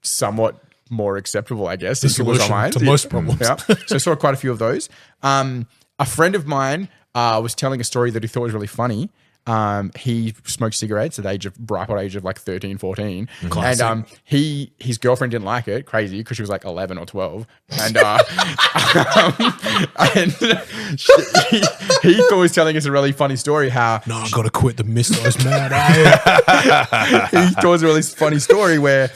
somewhat more acceptable, I guess. The solution to most problems. Yeah. So I saw quite a few of those. A friend of mine was telling a story that he thought was really funny. He smoked cigarettes at the ripe old age of like 13, 14. Classic. And his girlfriend didn't like it, crazy, because she was like 11 or 12. And, and he was telling us a really funny story how No, I got to quit the mistos, man. Eh? he told us a really funny story where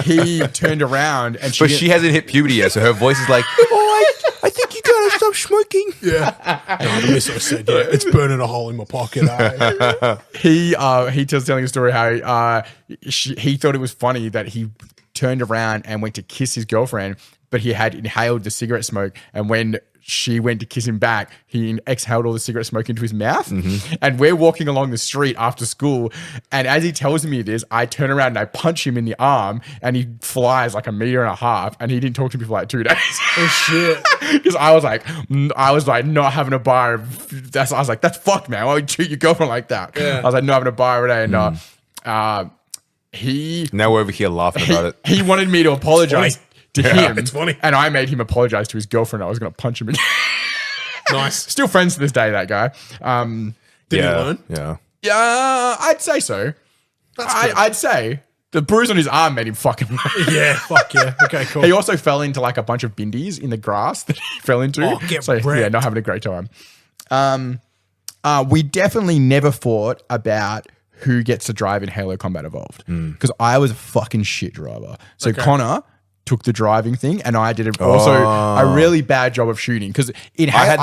he turned around and But she hasn't hit puberty yet, so her voice is like, I think you gotta stop smoking. Yeah. No, the mistos said, yeah, it's burning a hole in my pocket. Eh? He was telling a story how he thought it was funny that he turned around and went to kiss his girlfriend, but he had inhaled the cigarette smoke, and when she went to kiss him back, he exhaled all the cigarette smoke into his mouth. And we're walking along the street after school, and as he tells me this, I turn around and I punch him in the arm, and he flies like 1.5 meters, and he didn't talk to me for like 2 days. Oh, shit. Because I was like not having a bar. I was like, that's fucked, man. Why would you treat your girlfriend like that? Yeah. I was like, not having a bar every day. And he Now we're over here laughing about it. he wanted me to apologize to him. It's funny. And I made him apologize to his girlfriend. I was going to punch him again. Nice. Still friends to this day, that guy. Did he learn? Yeah. Yeah, I'd say so. I'd say the bruise on his arm made him fucking. Yeah, fuck yeah. Okay, cool. He also fell into like a bunch of bindies in the grass that he fell into. Oh, get so yeah, wrecked. not having a great time. We definitely never fought about who gets to drive in Halo Combat Evolved because I was a fucking shit driver. So Connor took the driving thing, and I did also a really bad job of shooting because I had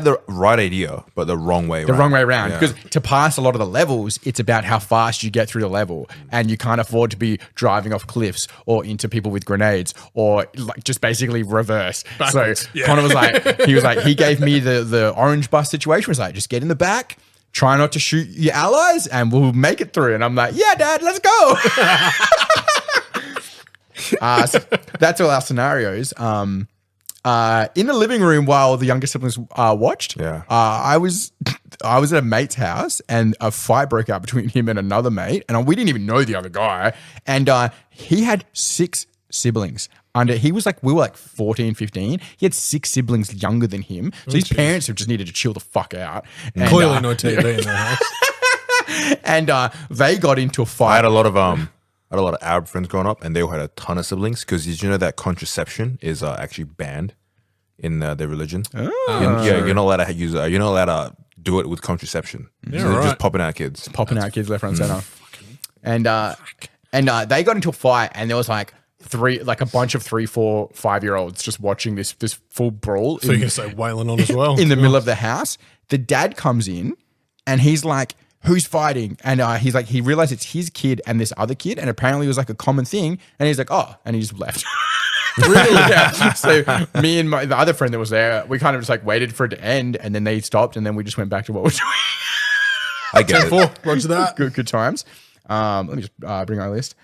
the right idea, but the wrong way. the wrong way around. Because to pass a lot of the levels, it's about how fast you get through the level, and you can't afford to be driving off cliffs or into people with grenades or like just basically reverse. Backwards, So yeah. Connor he gave me the orange bus situation. Was like, just get in the back. Try not to shoot your allies, and we'll make it through. And I'm like, yeah, Dad, let's go. So that's all our scenarios. In the living room while the younger siblings watched, I was at a mate's house, and a fight broke out between him and another mate, and we didn't even know the other guy. And he had 6 siblings. We were like 14, 15. He had 6 siblings younger than him. So his parents have just needed to chill the fuck out. And, Clearly no TV in their house. and they got into a I fight. had a lot of Arab friends growing up, and they all had a ton of siblings. Because did you know that contraception is actually banned in their religion? You're not allowed to use it. You're not allowed to do it with contraception. Yeah, so they're right. just popping out kids. Popping out kids left, right, and center. And they got into a fight, and there was like a bunch of 3, 4, 5-year-olds just watching this full brawl. So you're going to say Waylon on as well? In the middle of the house. The dad comes in, and he's like, who's fighting? And he's like, he realized it's his kid and this other kid, and apparently it was like a common thing. And he's like, oh, and he just left. Really? Yeah. So me and the other friend that was there, we kind of just like waited for it to end, and then they stopped, and then we just went back to what we're doing. I get it. 10-4. Roger that. Good times. Let me just bring our list.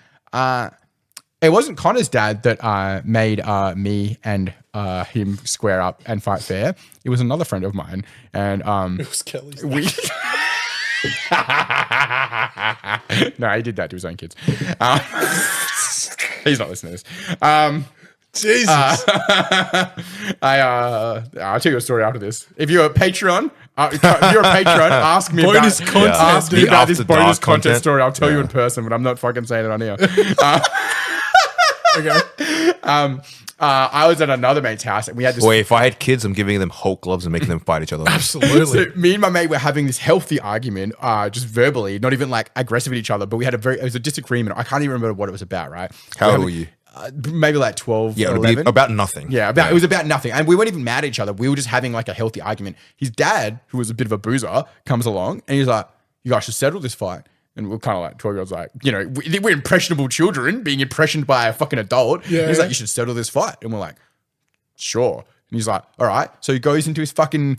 It wasn't Connor's dad that made me and him square up and fight fair. It was another friend of mine, and It was Kelly's. we. No, he did that to his own kids. He's not listening to this. Jesus. I'll tell you a story after this. If you're a Patreon, ask me Bonus about, content, ask me dude. about this After bonus dark content content. story. I'll tell you in person, but I'm not fucking saying it on here. Okay. I was at another mate's house, and we had this. Wait, if I had kids, I'm giving them Hulk gloves and making them fight each other. Absolutely. So me and my mate were having this healthy argument, just verbally, not even like aggressive at each other, but it was a disagreement. I can't even remember what it was about, right? How old were you? Maybe like 12, Yeah, it would 11. be about nothing. Yeah, it was about nothing. And we weren't even mad at each other. We were just having like a healthy argument. His dad, who was a bit of a boozer, comes along and he's like, you guys should settle this fight. And we're kind of like 12-year-olds like, we're impressionable children being impressioned by a fucking adult. Yeah, And he's yeah. like, you should settle this fight. And we're like, sure. And he's like, all right. So he goes into his fucking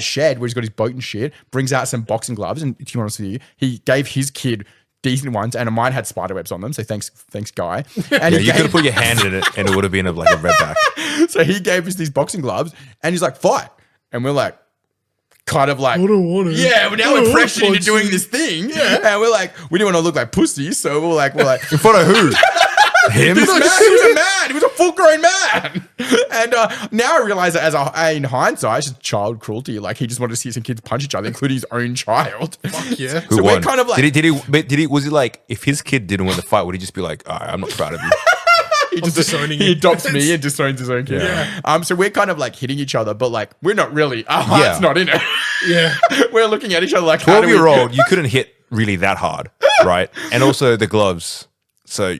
shed where he's got his boat and shit, brings out some boxing gloves. And to be honest with you, he gave his kid decent ones, and mine had spider webs on them. So thanks, Guy. And you could have put your hand in it and it would have been like a redback. So he gave us these boxing gloves and he's like, fight. And we're like, kind of like, I don't want to. yeah, well, now we're pressured into doing this thing. Yeah. And we're like, we didn't want to look like pussies. So we're like, in front of who? Him? He was a man. He was a full-grown man. And now I realize that in hindsight, it's just child cruelty. Like, he just wanted to see some kids punch each other, including his own child. Fuck yeah. Who So won? we're kind of like... Was he like, if his kid didn't win the fight, would he just be like, all right, I'm not proud of you? He adopts me and disowns his own kid. Yeah. So we're kind of like hitting each other, but like, we're not really. Our heart's not in it. Yeah. We're looking at each other like, 12-year-old, you couldn't hit really that hard, right? And also the gloves. So,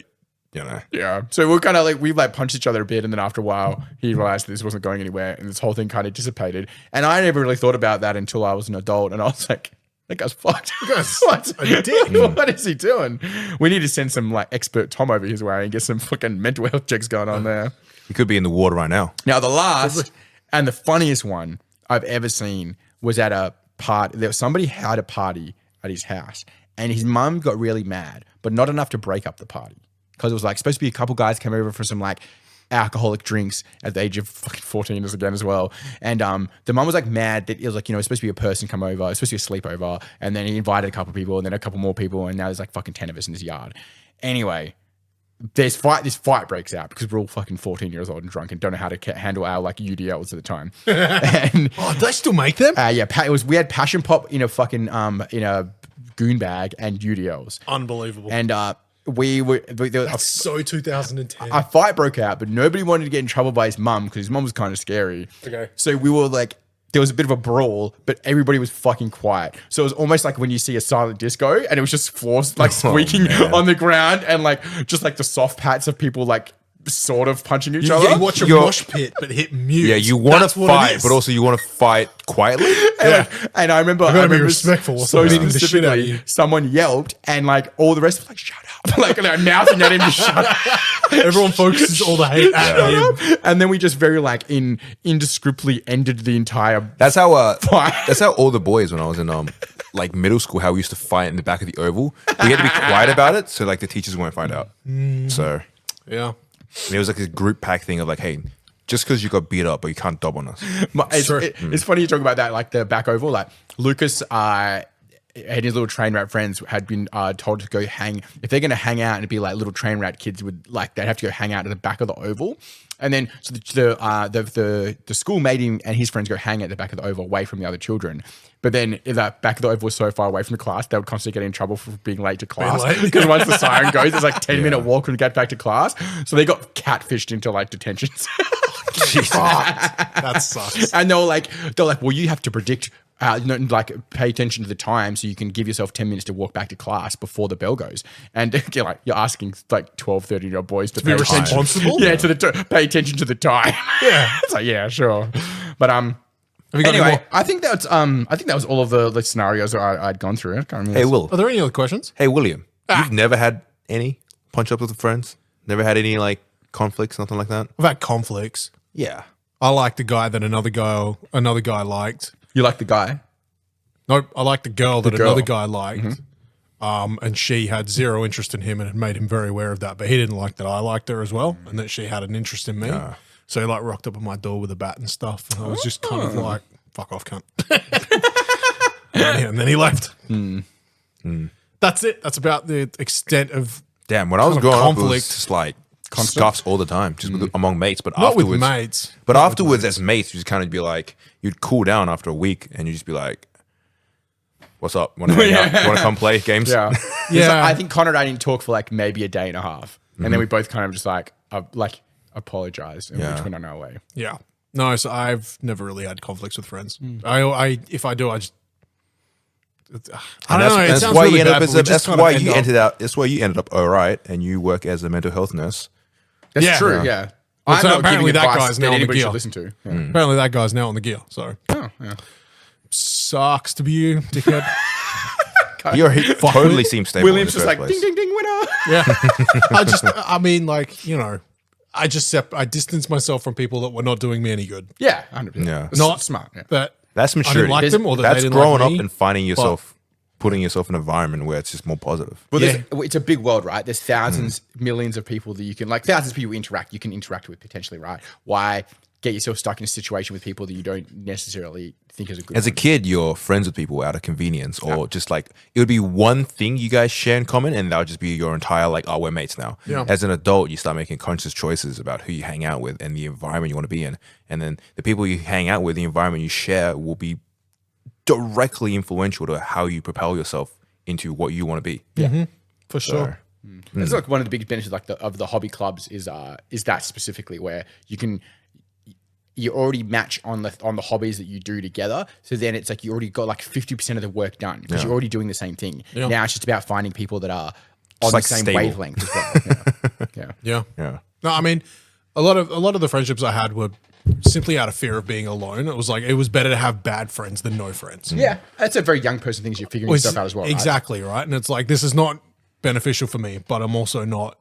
Yeah. So we're kind of like, we like punched each other a bit. And then after a while, he realized this wasn't going anywhere. And this whole thing kind of dissipated. And I never really thought about that until I was an adult. And I was like, that guy's fucked. What? A dick. What is he doing? We need to send some like expert Tom over his way and get some fucking mental health checks going on there. he could be in the water right now. Now, the last and the funniest one I've ever seen was at a party. Somebody had a party at his house and his mum got really mad, but not enough to break up the party. Because it was like supposed to be a couple guys came over for some like alcoholic drinks at the age of fucking 14 again as well. And the mum was like mad that it was like, it's supposed to be a person come over, it's supposed to be a sleepover. And then he invited a couple of people and then a couple more people. And now there's like fucking 10 of us in his yard. Anyway, this fight breaks out because we're all fucking 14 years old and drunk and don't know how to handle our like UDLs at the time. And Oh, do they still make them? yeah, we had passion pop in a fucking in a goon bag and UDLs. Unbelievable. And there was So 2010. a fight broke out, but nobody wanted to get in trouble by his mum because his mum was kind of scary. Okay. So we were like, there was a bit of a brawl, but everybody was fucking quiet. So it was almost like when you see a silent disco and it was just floors like squeaking on the ground and like just like the soft pats of people like sort of punching each other. You watch a mosh pit, but hit mute. Yeah, you want That's to what it fight, is. but also you want to fight quietly. And I remember, gotta be respectful. So Beating the shit out of you. specifically, someone yelled, and like all the rest were like, "Shut up!" Like they're mouthing at him to shut up. Everyone focuses all the hate at him. And then we just very like indescriptibly ended the entire. That's how Fight. that's how all the boys when I was in like middle school, how we used to fight in the back of the oval. We had to be quiet about it, so like the teachers won't find out. So Yeah. it was like a group pack thing of like, hey, just because you got beat up, but you can't dob on us. It's funny you talk about that, like the back oval. Like Lucas and his little train rat friends had been told to go hang. If they're going to hang out and be like little train rat kids, would like they'd have to go hang out at the back of the oval. And then so the school made him and his friends go hang at the back of the oval away from the other children. But then if that back of the oval was so far away from the class, they would constantly get in trouble for being late to class. Because once the siren goes, it's like 10-minute walk to get back to class. So they got catfished into like detentions. That sucks. And they're like, well, you have to predict, like pay attention to the time so you can give yourself 10 minutes to walk back to class before the bell goes. And you're asking like 12, 13-year-old boys to Be pay attention. responsible. Yeah, pay attention to the time. Yeah. It's like, yeah, sure. But Have you got any anyway, more? I think that was all of the scenarios I'd gone through. I can't remember. Hey, Will. Are there any other questions? Hey, William. You've never had any punch ups with friends? Never had any like conflicts, nothing like that? I've had conflicts. Yeah. I liked the guy that another guy liked. You like the guy? No, I liked the girl that girl. another guy liked. And she had zero interest in him and it made him very aware of that. But he didn't like that I liked her as well and that she had an interest in me. So he like rocked up at my door with a bat and stuff. And I was just kind of like, fuck off, cunt. And then he left. That's it. That's about the extent of Damn, when I was Kind of growing up, it was conflict. just like scuffs all the time, just among mates. But not afterwards, with mates. But afterwards, as mates, you just kind of be like, you'd cool down after a week, and you would just be like, "What's up? Want to hang out? Want to come play games?" Yeah. Yeah. I think Connor and I didn't talk for like maybe a day and a half. And then we both kind of just like apologized and we just went on our way. Yeah. No, so I've never really had conflicts with friends. I if I do, I just I don't know. It sounds why really you end bad, up but as we a, just that's kind of why end you up- ended up. That's why you ended up all right, and you work as a mental health nurse. That's Yeah. true, yeah. Well, I'm so not apparently giving that advice guy's now on the anybody gear. should listen to. Yeah. Apparently that guy's now on the gear. So sucks to be you, dickhead. He totally seems stable. William's in the just first like, place. ding, ding, ding, winner. Yeah. I mean, like, you know, I distanced myself from people that were not doing me any good. Yeah, 100%. Yeah. It's Not smart. Yeah. that That's I didn't maturity. like them or that That's they didn't growing like me, up and finding yourself, putting yourself in an environment where it's just more positive. Well, Yeah. it's a big world, right? There's thousands, millions of people that you can, like thousands of people you can interact with potentially, right? Why get yourself stuck in a situation with people that you don't necessarily think is a good As a one? kid, you're friends with people out of convenience, or just like it would be one thing you guys share in common, and that would just be your entire like, oh, we're mates now. Yeah. As an adult, you start making conscious choices about who you hang out with and the environment you want to be in, and then the people you hang out with, the environment you share, will be directly influential to how you propel yourself into what you want to be. Yeah. for sure. It's like one of the biggest benefits of the hobby clubs is that specifically where you already match on the hobbies that you do together. So then it's like you already got like 50% of the work done because you're already doing the same thing. Yeah. Now it's just about finding people that are on It's like the same stable. wavelength as well. Yeah. Yeah. No, I mean, a lot of the friendships I had were simply out of fear of being alone. It was like it was better to have bad friends than no friends. Yeah. That's a very young person thing. You're figuring Well, yourself out as well. Right? Exactly, right? And it's like this is not beneficial for me, but I'm also not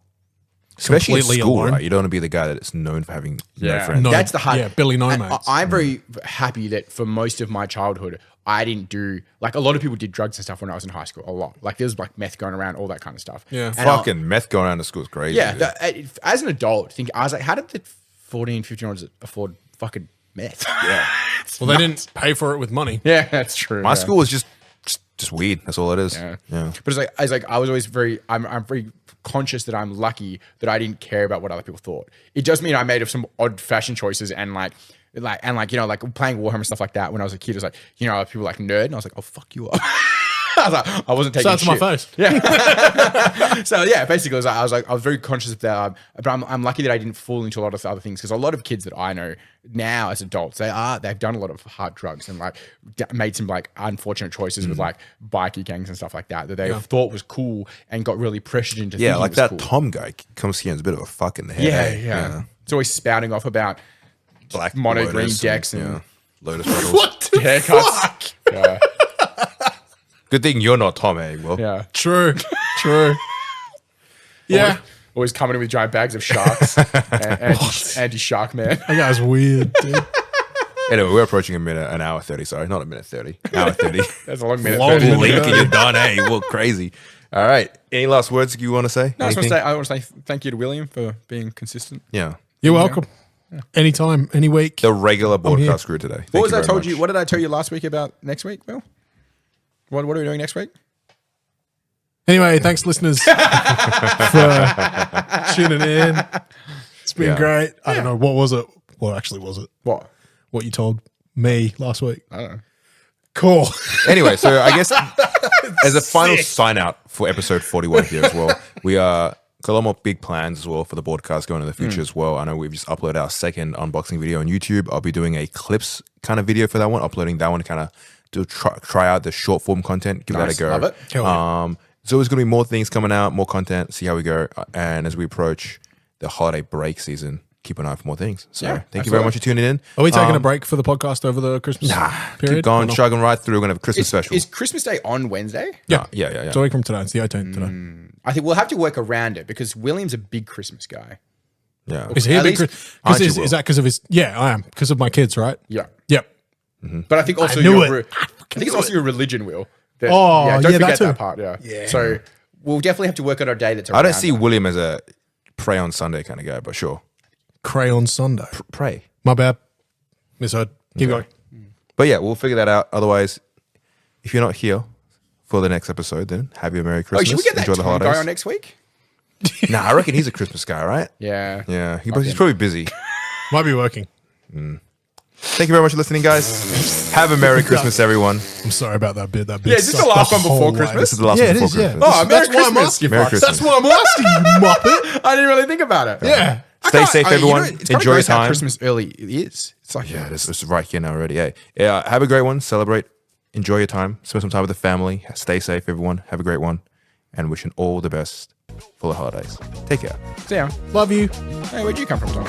Especially in completely school, alone. right? You don't want to be the guy that is known for having no Yeah. friends. No, That's the hard. yeah, Billy No and Mates. I'm very happy that for most of my childhood, I didn't do like a lot of people did drugs and stuff when I was in high school. A lot, like there was like meth going around, all that kind of stuff. Yeah. And I- Fucking meth going around to school is crazy. yeah. dude. As an adult, I was like, how did the 14, 15-year-olds afford fucking meth? Yeah. Well, they didn't pay for it with money. Yeah, that's true. My yeah. school was just weed. That's all it is. Yeah. Yeah. But it's like I was always I'm very conscious that I'm lucky that I didn't care about what other people thought. It does mean I made some odd fashion choices and like you know, like playing Warhammer and stuff like that when I was a kid. It was like, you know, people like nerd, and I was like, oh fuck you up. I was like, I wasn't taking Shout out to my shit. face. Yeah. So yeah, basically, I was very conscious of that. But I'm lucky that I didn't fall into a lot of other things because a lot of kids that I know now as adults, they've done a lot of hard drugs and like made some like unfortunate choices with like bikie gangs and stuff like that they thought was cool and got really pressured into. Yeah, thinking like was that cool. Tom guy comes here as a bit of a fuck in the head. Yeah. It's always spouting off about Black mono Lotus green decks and yeah. Lotus petals. What? the haircuts. fuck? Yeah. Good thing you're not Tom, eh? Well, Yeah. True. Yeah. Always coming in with giant bags of sharks and anti-shark man. That guy's weird, dude. Anyway, we're approaching an hour 30. Sorry, not a minute 30. Hour 30. That's a long minute. Long 30 minutes. minute. Blink and you're done, eh? Well, crazy. All right. Any last words you want to say? No, I Anything? want to say thank you to William for being consistent. Yeah. You're welcome. Anytime, any week. The regular here. broadcast crew today. What was I very told much. you? What did I tell you last week about next week, Will? What are we doing next week? Anyway, thanks, listeners, for tuning in. It's been Yeah. great. I don't know. What was it? What actually was it? What? What you told me last week? I don't know. Cool. Anyway, so I guess as a final sign out for episode 41 here as well, we got a lot more big plans as well for the broadcast going in the future as well. I know we've just uploaded our second unboxing video on YouTube. I'll be doing a clips kind of video for that one, uploading that one to kind of to try out the short form content, give Nice. that a go. Love it. Hell yeah. So there's going to be more things coming out, more content, see how we go. And as we approach the holiday break season, keep an eye for more things. So Yeah, thank you very much for tuning in. Are we taking a break for the podcast over the Christmas period? Keep going, Or not? chugging right through. We're going to have a Christmas special. Is Christmas Day on Wednesday? yeah. It's a week from today. It's the 18th today. I think we'll have to work around it because William's a big Christmas guy. Yeah. Is he a At big least- Aren't you, is Will? that because of his? Yeah, I am because of my kids, right? Yeah. Yep. But I think also knew your it. I think it's also your religion, Will. That- Oh, don't yeah, forget that too. that part. Yeah. So we'll definitely have to work on our day that's around I don't see that. William as a pray on Sunday kind of guy, but sure. Crayon Sunday. Pray. My bad. Misheard. Keep going. But yeah, we'll figure that out. Otherwise, if you're not here for the next episode, then have your Merry Oh, Christmas. should we get that Enjoy the Tom guy holidays. on next week? Nah, I reckon he's a Christmas guy, right? Yeah. Yeah. He's probably busy. Might be working. Thank you very much for listening, guys. Have a Merry Christmas, everyone. I'm sorry about that bit. That bit. Yeah, is this the sucked last one whole before way. Christmas? This is the last Yeah, one it before is, yeah. Christmas. Oh, Merry That's why I'm Christmas, asking. you Merry fucks. Christmas. That's why I'm asking you, Muppet. I didn't really think about it. Yeah. Stay safe, everyone. It's kinda Enjoy your gross how time. Christmas early is. It's like Yeah, this is right here now already. Yeah. Have a great one. Celebrate. Enjoy your time. Spend some time with the family. Stay safe, everyone. Have a great one. And wishing all the best for the holidays. Take care. See ya. Love you. Hey, where'd you come from, Tom?